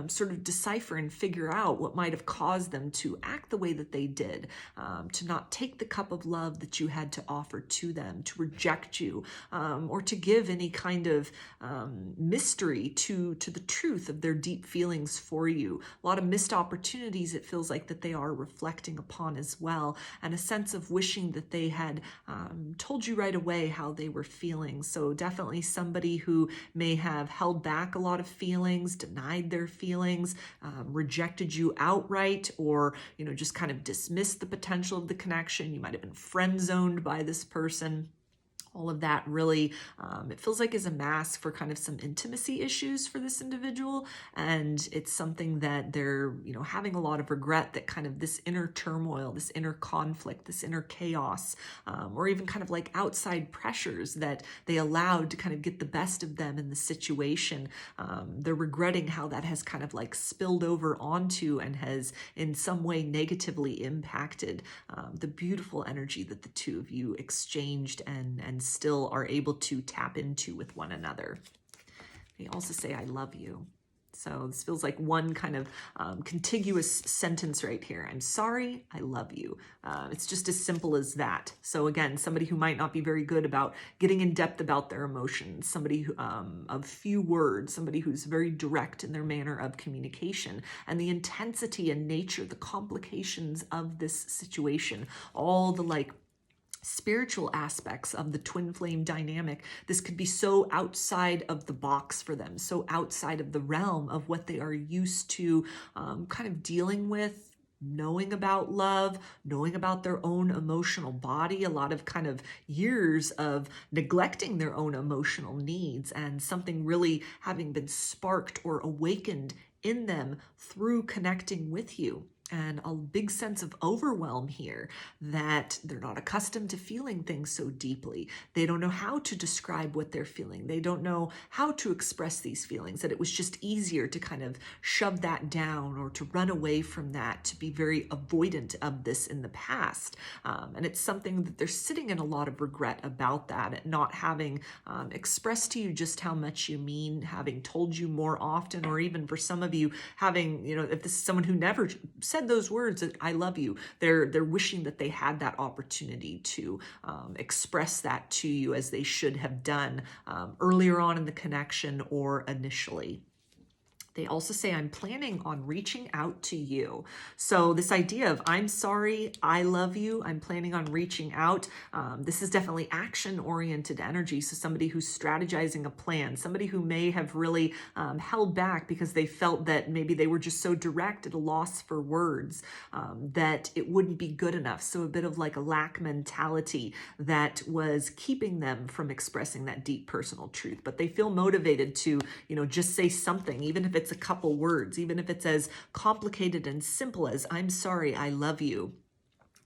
sort of decipher and figure out what might have caused them to act the way that they did, to not take the cup of love that you had to offer to them, to reject you, or to give any kind of mystery to the truth of their deep feelings for you. A lot of missed opportunities, it feels like, that they are reflecting upon as well, and a sense of wishing that they had told you right away how they were feeling. So definitely somebody who may have held back a lot of feelings, denied their feelings, rejected you outright, or just kind of dismissed the potential of the connection. You might have been friend zoned by this person. All of that really, it feels like, is a mask for kind of some intimacy issues for this individual. And it's something that they're, having a lot of regret, that kind of this inner turmoil, this inner conflict, this inner chaos, or even kind of like outside pressures that they allowed to kind of get the best of them in the situation. They're regretting how that has kind of like spilled over onto and has in some way negatively impacted the beautiful energy that the two of you exchanged and still are able to tap into with one another. They also say, I love you. So this feels like one kind of contiguous sentence right here. I'm sorry, I love you. It's just as simple as that. So again, somebody who might not be very good about getting in depth about their emotions, somebody who, of few words, somebody who's very direct in their manner of communication, and the intensity and nature, the complications of this situation, all the spiritual aspects of the twin flame dynamic. This could be so outside of the box for them, so outside of the realm of what they are used to kind of dealing with, knowing about love, knowing about their own emotional body, a lot of kind of years of neglecting their own emotional needs, and something really having been sparked or awakened in them through connecting with you. And a big sense of overwhelm here, that they're not accustomed to feeling things so deeply. They don't know how to describe what they're feeling. They don't know how to express these feelings, that it was just easier to kind of shove that down or to run away from that, to be very avoidant of this in the past. And it's something that they're sitting in a lot of regret about, that, not having expressed to you just how much you mean, having told you more often, or even for some of you having, if this is someone who never said said those words, I love you. They're wishing that they had that opportunity to express that to you as they should have done earlier on in the connection or initially. They also say, I'm planning on reaching out to you. So this idea of I'm sorry, I love you, I'm planning on reaching out. This is definitely action-oriented energy. So somebody who's strategizing a plan, somebody who may have really held back because they felt that maybe they were just so direct at a loss for words that it wouldn't be good enough. So a bit of like a lack mentality that was keeping them from expressing that deep personal truth. But they feel motivated to, just say something, even if it's a couple words, even if it's as complicated and simple as I'm sorry, I love you.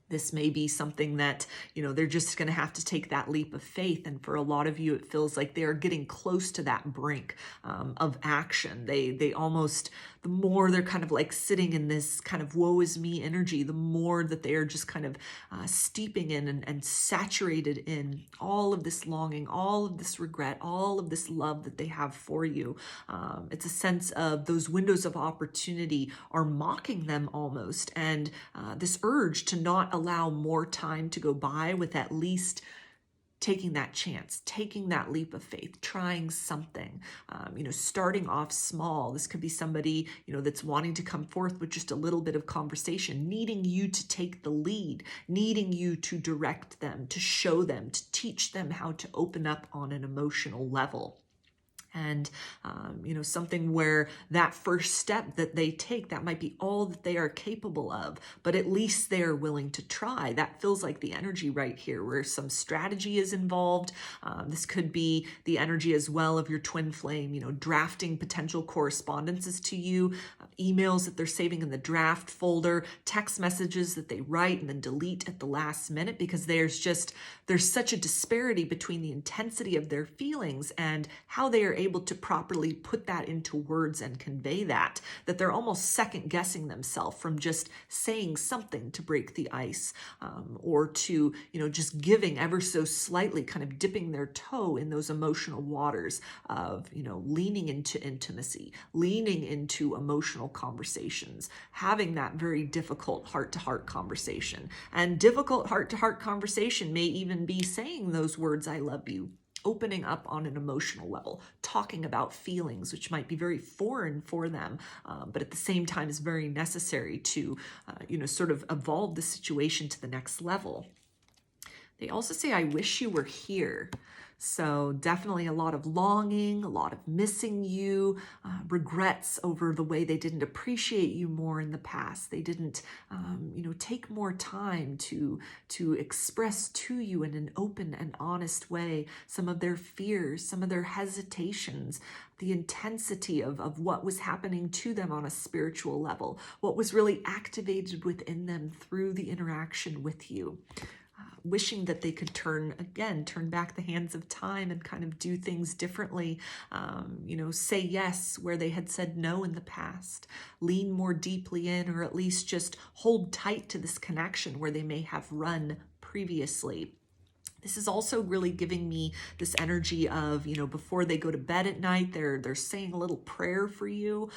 This may be something that, they're just going to have to take that leap of faith. And for a lot of you, it feels like they're getting close to that brink of action. They almost, the more they're kind of like sitting in this kind of woe is me energy, the more that they are just kind of steeping in and saturated in all of this longing, all of this regret, all of this love that they have for you. It's a sense of those windows of opportunity are mocking them almost. And this urge to not allow more time to go by with at least taking that chance, taking that leap of faith, trying something, starting off small. This could be somebody, that's wanting to come forth with just a little bit of conversation, needing you to take the lead, needing you to direct them, to show them, to teach them how to open up on an emotional level. And, something where that first step that they take, that might be all that they are capable of, but at least they are willing to try. That feels like the energy right here where some strategy is involved. This could be the energy as well of your twin flame, drafting potential correspondences to you, emails that they're saving in the draft folder, text messages that they write and then delete at the last minute, because there's such a disparity between the intensity of their feelings and how they are able to properly put that into words and convey that they're almost second guessing themselves from just saying something to break the ice, or to, just giving ever so slightly, kind of dipping their toe in those emotional waters of, leaning into intimacy, leaning into emotional conversations, having that very difficult heart-to-heart conversation. And difficult heart-to-heart conversation may even be saying those words, I love you, opening up on an emotional level, talking about feelings, which might be very foreign for them, but at the same time is very necessary to, sort of evolve the situation to the next level. They also say, I wish you were here. So definitely a lot of longing, a lot of missing you, regrets over the way they didn't appreciate you more in the past. They didn't, take more time to express to you in an open and honest way some of their fears, some of their hesitations, the intensity of what was happening to them on a spiritual level, what was really activated within them through the interaction with you. Wishing that they could turn back the hands of time and kind of do things differently, say yes where they had said no in the past, lean more deeply in, or at least just hold tight to this connection where they may have run previously. This is also really giving me this energy of, before they go to bed at night, they're saying a little prayer for you.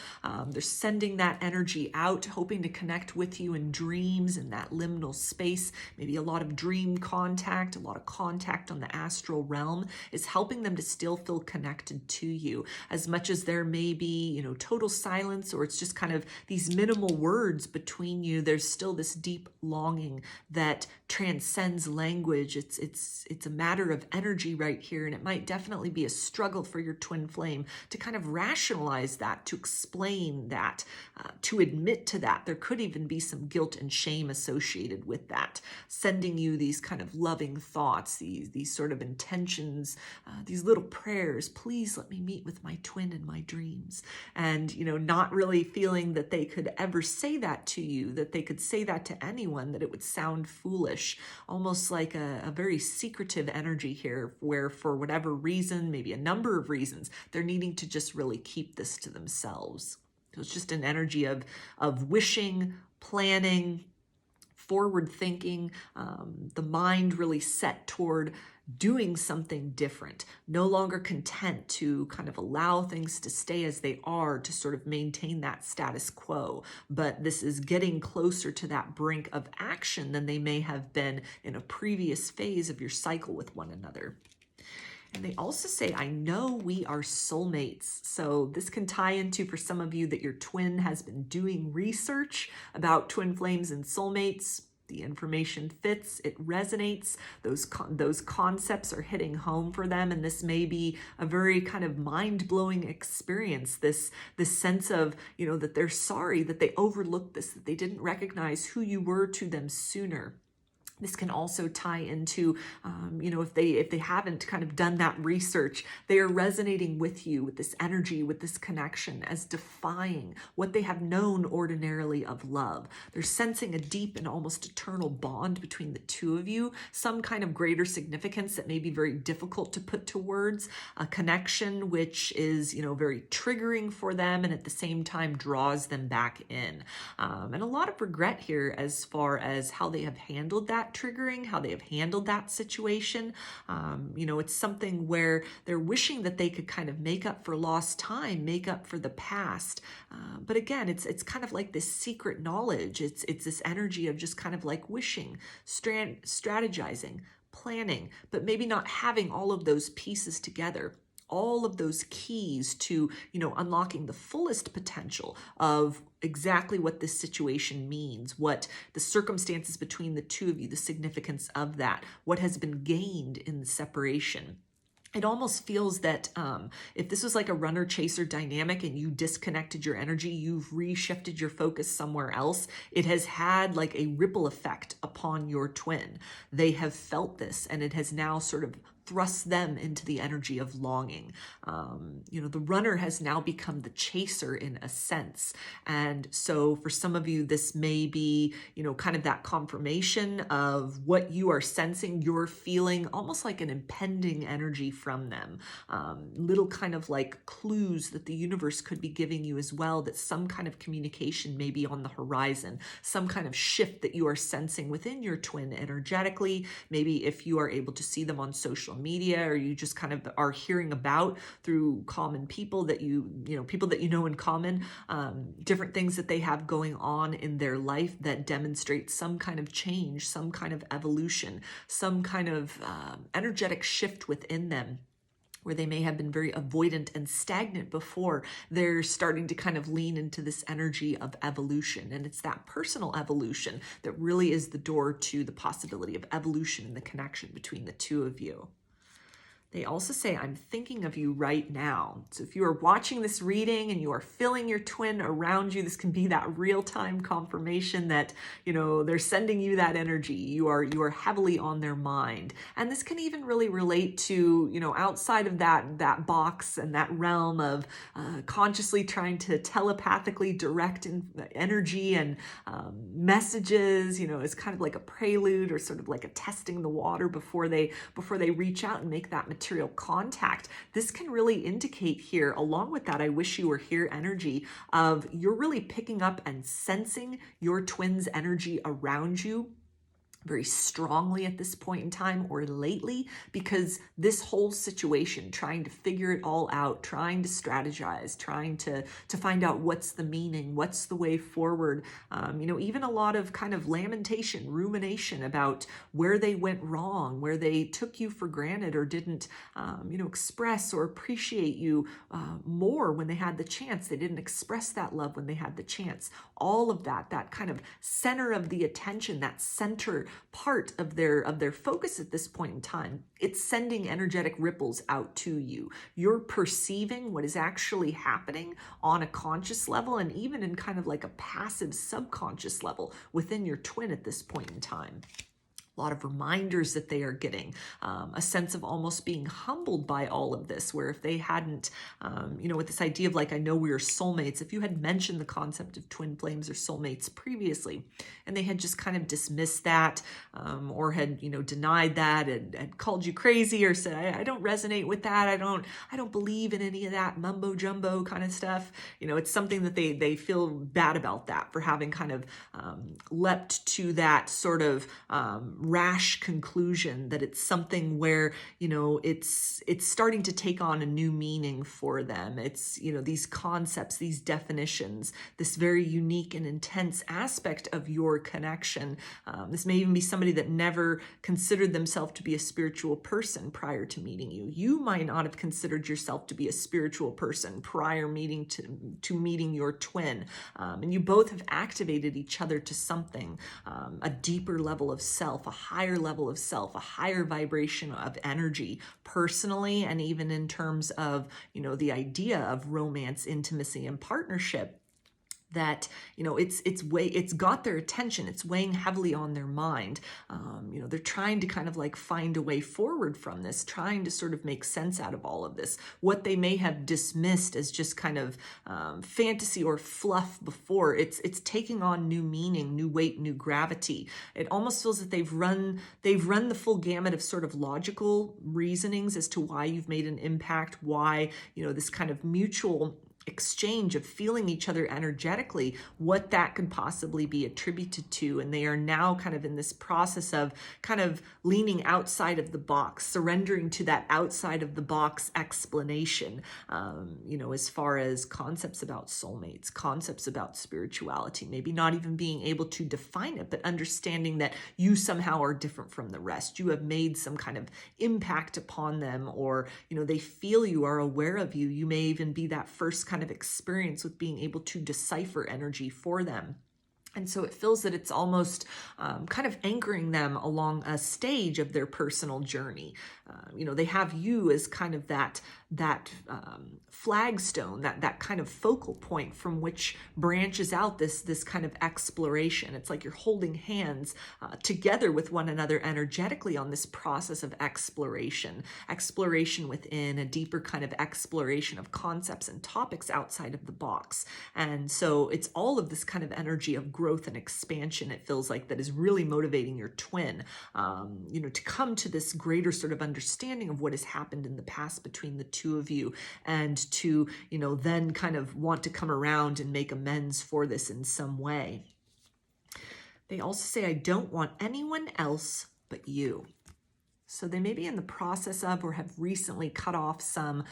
They're sending that energy out, hoping to connect with you in dreams in that liminal space. Maybe a lot of dream contact, a lot of contact on the astral realm is helping them to still feel connected to you. As much as there may be, total silence, or it's just kind of these minimal words between you, there's still this deep longing that transcends language. It's a matter of energy right here, and it might definitely be a struggle for your twin flame to kind of rationalize that, to explain that, to admit to that. There could even be some guilt and shame associated with that, sending you these kind of loving thoughts, these sort of intentions, these little prayers. Please let me meet with my twin in my dreams. And, not really feeling that they could ever say that to you, that they could say that to anyone, that it would sound foolish, almost like a very secretive energy here where for whatever reason, maybe a number of reasons, they're needing to just really keep this to themselves. So it's just an energy of wishing, planning, forward thinking, the mind really set toward doing something different, no longer content to kind of allow things to stay as they are, to sort of maintain that status quo. But this is getting closer to that brink of action than they may have been in a previous phase of your cycle with one another. And they also say, I know we are soulmates. So this can tie into, for some of you, that your twin has been doing research about twin flames and soulmates. The information fits, it resonates, those concepts are hitting home for them, and this may be a very kind of mind-blowing experience, this sense of, you know, that they're sorry that they overlooked this, that they didn't recognize who you were to them sooner. This can also tie into, you know, if they haven't kind of done that research, they are resonating with you, with this energy, with this connection, as defying what they have known ordinarily of love. They're sensing a deep and almost eternal bond between the two of you, some kind of greater significance that may be very difficult to put to words, a connection which is, you know, very triggering for them and at the same time draws them back in. And a lot of regret here as far as how they have handled that triggering, how they have handled that situation. You know, it's something where they're wishing that they could kind of make up for lost time, make up for the past. But again, it's kind of like this secret knowledge. It's this energy of just kind of like wishing, strategizing, planning, but maybe not having all of those pieces together. All of those keys to, you know, unlocking the fullest potential of exactly what this situation means, what the circumstances between the two of you, the significance of that, what has been gained in the separation. It almost feels that if this was like a runner-chaser dynamic and you disconnected your energy, you've reshifted your focus somewhere else, it has had like a ripple effect upon your twin. They have felt this, and it has now sort of thrust them into the energy of longing. You know, the runner has now become the chaser in a sense. And so for some of you, this may be, you know, kind of that confirmation of what you are sensing, you're feeling almost like an impending energy from them. Little kind of like clues that the universe could be giving you as well, that some kind of communication may be on the horizon, some kind of shift that you are sensing within your twin energetically. Maybe if you are able to see them on social media, or you just kind of are hearing about through common people that you know, people that you know in common, different things that they have going on in their life that demonstrate some kind of change, some kind of evolution, some kind of energetic shift within them, where they may have been very avoidant and stagnant before. They're starting to kind of lean into this energy of evolution. And it's that personal evolution that really is the door to the possibility of evolution and the connection between the two of you. They also say, I'm thinking of you right now. So if you are watching this reading and you are feeling your twin around you, this can be that real-time confirmation that, you know, they're sending you that energy. You are heavily on their mind. And this can even really relate to, you know, outside of that box and that realm of consciously trying to telepathically direct energy and messages, you know, as kind of like a prelude or sort of like a testing the water before they reach out and make that material contact. This can really indicate here, along with that I wish you were here energy of you're really picking up and sensing your twin's energy around you very strongly at this point in time or lately, because this whole situation, trying to figure it all out, trying to strategize, trying to find out what's the meaning, what's the way forward, you know, even a lot of kind of lamentation, rumination about where they went wrong, where they took you for granted or didn't, you know, express or appreciate you more when they had the chance. They didn't express that love when they had the chance. All of that kind of center of the attention, that center part of their focus at this point in time, it's sending energetic ripples out to you. You're perceiving what is actually happening on a conscious level, and even in kind of like a passive subconscious level within your twin at this point in time. a lot of reminders that they are getting, a sense of almost being humbled by all of this, where if they hadn't, with this idea of like, I know we are soulmates, if you had mentioned the concept of twin flames or soulmates previously, and they had just kind of dismissed that, or had, denied that and had called you crazy or said, I don't resonate with that. I don't believe in any of that mumbo jumbo kind of stuff. It's something that they feel bad about that, for having kind of leapt to that sort of rash conclusion that it's something where, it's starting to take on a new meaning for them. It's, these concepts, these definitions, this very unique and intense aspect of your connection. This may even be somebody that never considered themselves to be a spiritual person prior to meeting you. You might not have considered yourself to be a spiritual person prior to meeting your twin. And you both have activated each other to something, a deeper level of self, a higher level of self, a higher vibration of energy, personally, and even in terms of, the idea of romance, intimacy, and partnership. That, it's got their attention. It's weighing heavily on their mind. They're trying to kind of like find a way forward from this, trying to sort of make sense out of all of this. What they may have dismissed as just kind of fantasy or fluff before, it's taking on new meaning, new weight, new gravity. It almost feels that they've run the full gamut of sort of logical reasonings as to why you've made an impact, why, this kind of mutual exchange of feeling each other energetically, what that could possibly be attributed to. And they are now kind of in this process of kind of leaning outside of the box, surrendering to that outside of the box explanation, as far as concepts about soulmates, concepts about spirituality, maybe not even being able to define it, but understanding that you somehow are different from the rest. You have made some kind of impact upon them, or, they feel you, are aware of you. You may even be that first kind of experience with being able to decipher energy for them. And so it feels that it's almost kind of anchoring them along a stage of their personal journey. They have you as kind of that flagstone, that kind of focal point from which branches out this kind of exploration. It's like you're holding hands together with one another energetically on this process of exploration within, a deeper kind of exploration of concepts and topics outside of the box. And so it's all of this kind of energy of growth and expansion, it feels like, that is really motivating your twin, to come to this greater sort of understanding of what has happened in the past between the two of you, and to, then kind of want to come around and make amends for this in some way. They also say, I don't want anyone else but you. So they may be in the process of, or have recently cut off some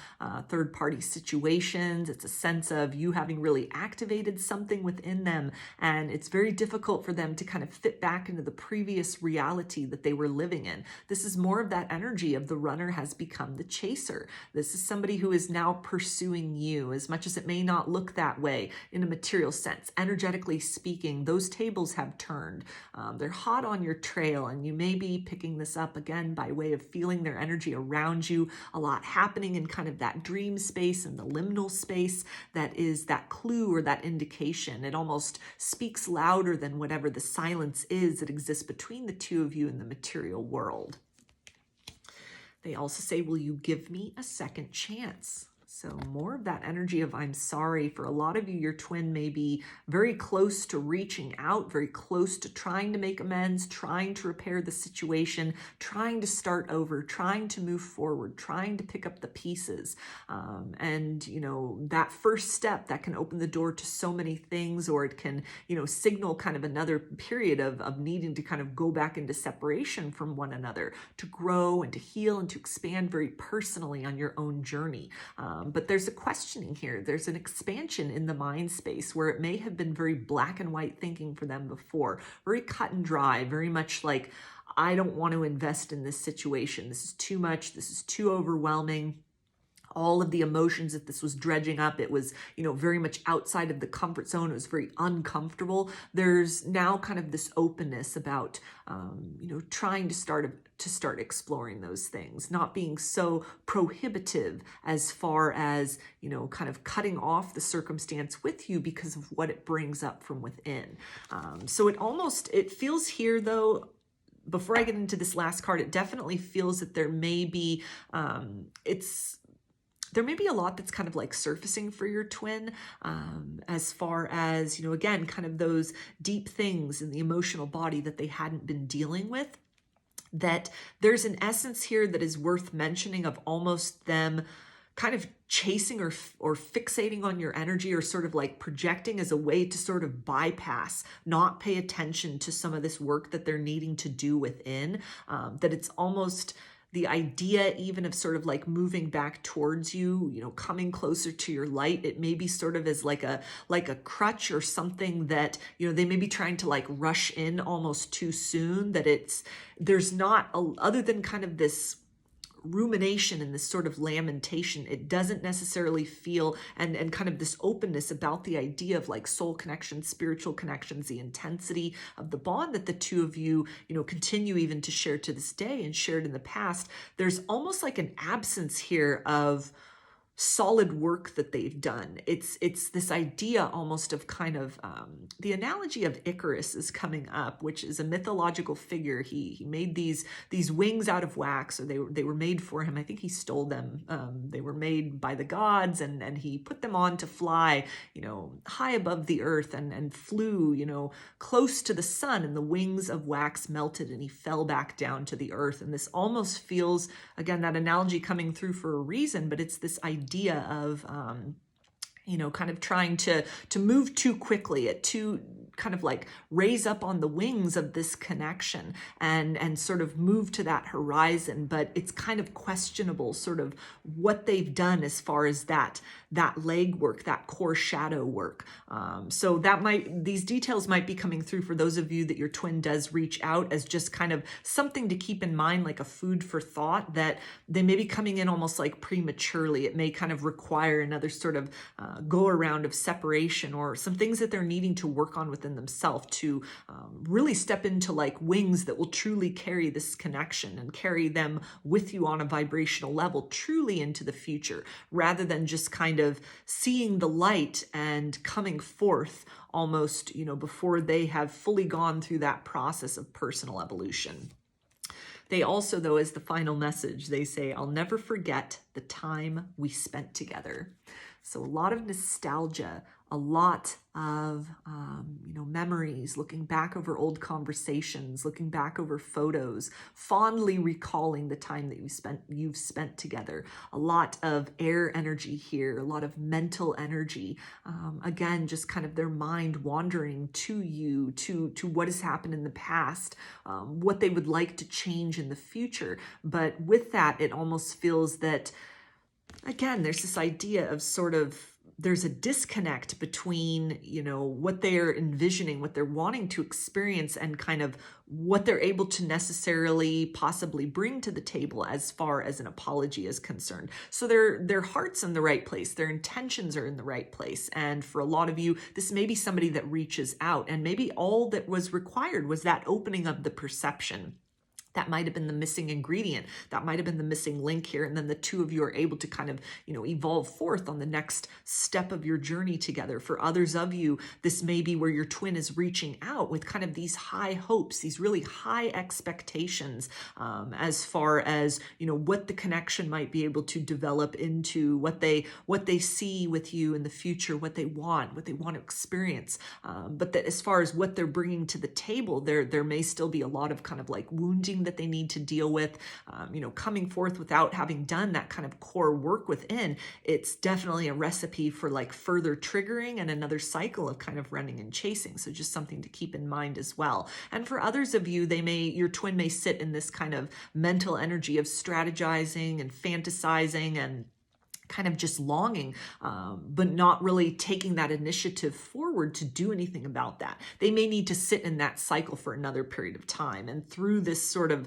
third-party situations. It's a sense of you having really activated something within them, and it's very difficult for them to kind of fit back into the previous reality that they were living in. This is more of that energy of the runner has become the chaser. This is somebody who is now pursuing you, as much as it may not look that way in a material sense. Energetically speaking, those tables have turned. They're hot on your trail, and you may be picking this up again by way of feeling their energy around you, a lot happening in kind of that dream space and the liminal space that is that clue or that indication. It almost speaks louder than whatever the silence is that exists between the two of you in the material world. They also say, will you give me a second chance? So more of that energy of I'm sorry. For a lot of you, your twin may be very close to reaching out, very close to trying to make amends, trying to repair the situation, trying to start over, trying to move forward, trying to pick up the pieces. And, that first step that can open the door to so many things, or it can, signal kind of another period of needing to kind of go back into separation from one another, to grow and to heal and to expand very personally on your own journey. But there's a questioning here. There's an expansion in the mind space where it may have been very black and white thinking for them before, very cut and dry, very much like, I don't want to invest in this situation. This is too much. This is too overwhelming. All of the emotions that this was dredging up, it was, very much outside of the comfort zone. It was very uncomfortable. There's now kind of this openness about, trying to start exploring those things, not being so prohibitive as far as, kind of cutting off the circumstance with you because of what it brings up from within. So it feels here though, before I get into this last card, it definitely feels that there may be, there may be a lot that's kind of like surfacing for your twin, as far as, you know, again, kind of those deep things in the emotional body that they hadn't been dealing with. That there's an essence here that is worth mentioning of almost them kind of chasing or fixating on your energy, or sort of like projecting as a way to sort of bypass, not pay attention to some of this work that they're needing to do within, that it's almost the idea even of sort of like moving back towards you, you know, coming closer to your light. It may be sort of as like a crutch or something that, you know, they may be trying to like rush in almost too soon, that there's not other than kind of this rumination and this sort of lamentation. It doesn't necessarily feel, and kind of this openness about the idea of like soul connections, spiritual connections, the intensity of the bond that the two of you, you know, continue even to share to this day and shared in the past. There's almost like an absence here of solid work that they've done. It's this idea almost of kind of the analogy of Icarus is coming up, which is a mythological figure. He made these wings out of wax, or they were made for him. I think he stole them. They were made by the gods, and he put them on to fly, you know, high above the earth, and flew, you know, close to the sun, and the wings of wax melted and he fell back down to the earth. And this almost feels, again, that analogy coming through for a reason, but it's this idea of, you know, kind of trying to move too quickly, to kind of like raise up on the wings of this connection and sort of move to that horizon. But it's kind of questionable sort of what they've done as far as that leg work, that core shadow work. So these details might be coming through for those of you that your twin does reach out, as just kind of something to keep in mind, like a food for thought, that they may be coming in almost like prematurely. It may kind of require another sort of go around of separation, or some things that they're needing to work on within themselves to really step into like wings that will truly carry this connection and carry them with you on a vibrational level truly into the future, rather than just kind of seeing the light and coming forth almost, you know, before they have fully gone through that process of personal evolution. They also, though, as the final message, they say, "I'll never forget the time we spent together." So a lot of nostalgia, a lot of, you know, memories, looking back over old conversations, looking back over photos, fondly recalling the time that you've spent together. A lot of air energy here, a lot of mental energy. Again, just kind of their mind wandering to you, to what has happened in the past, what they would like to change in the future. But with that, it almost feels that, again, there's this idea of sort of, there's a disconnect between, you know, what they're envisioning, what they're wanting to experience, and kind of what they're able to necessarily possibly bring to the table as far as an apology is concerned. So their heart's in the right place, their intentions are in the right place. And for a lot of you, this may be somebody that reaches out, and maybe all that was required was that opening of the perception. That might have been the missing ingredient. That might have been the missing link here. And then the two of you are able to kind of, you know, evolve forth on the next step of your journey together. For others of you, this may be where your twin is reaching out with kind of these high hopes, these really high expectations, as far as, you know, what the connection might be able to develop into, what they see with you in the future, what they want to experience. But that as far as what they're bringing to the table, there may still be a lot of kind of like wounding that they need to deal with, you know, coming forth without having done that kind of core work within. It's definitely a recipe for like further triggering and another cycle of kind of running and chasing. So just something to keep in mind as well. And for others of you, your twin may sit in this kind of mental energy of strategizing and fantasizing and kind of just longing, but not really taking that initiative forward to do anything about that. They may need to sit in that cycle for another period of time. And through this sort of,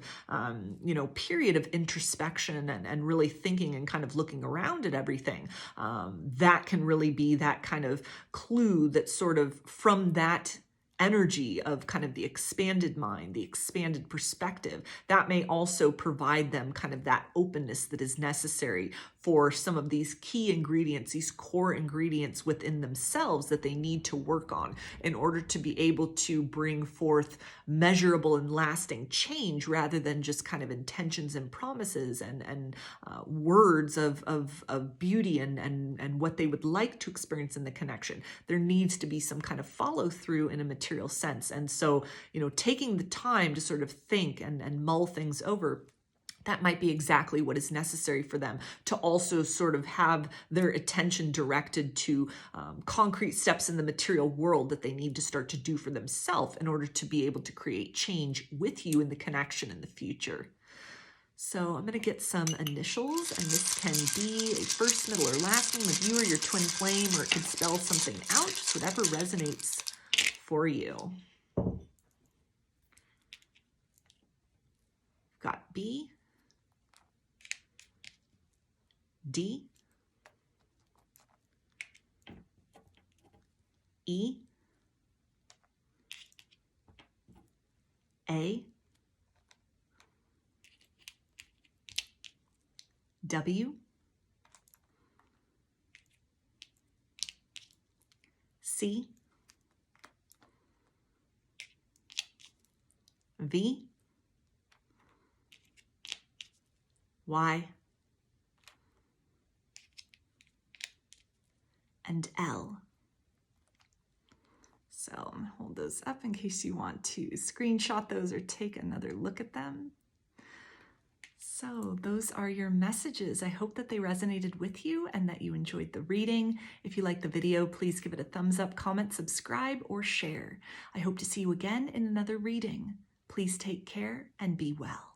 you know, period of introspection and really thinking and kind of looking around at everything, that can really be that kind of clue that sort of from that energy of kind of the expanded mind, the expanded perspective, that may also provide them kind of that openness that is necessary for some of these key ingredients, these core ingredients within themselves that they need to work on in order to be able to bring forth measurable and lasting change, rather than just kind of intentions and promises and words of beauty and what they would like to experience in the connection. There needs to be some kind of follow through in a material sense. And so, taking the time to sort of think and mull things over, that might be exactly what is necessary for them to also sort of have their attention directed to concrete steps in the material world that they need to start to do for themselves in order to be able to create change with you in the connection in the future. So I'm going to get some initials, and this can be a first, middle, or last name of you or your twin flame, or it could spell something out, just whatever resonates for you. Got B, D, E, A, W, C, V, Y, and L. So I'm going to hold those up in case you want to screenshot those or take another look at them. So those are your messages. I hope that they resonated with you and that you enjoyed the reading. If you liked the video, please give it a thumbs up, comment, subscribe, or share. I hope to see you again in another reading. Please take care and be well.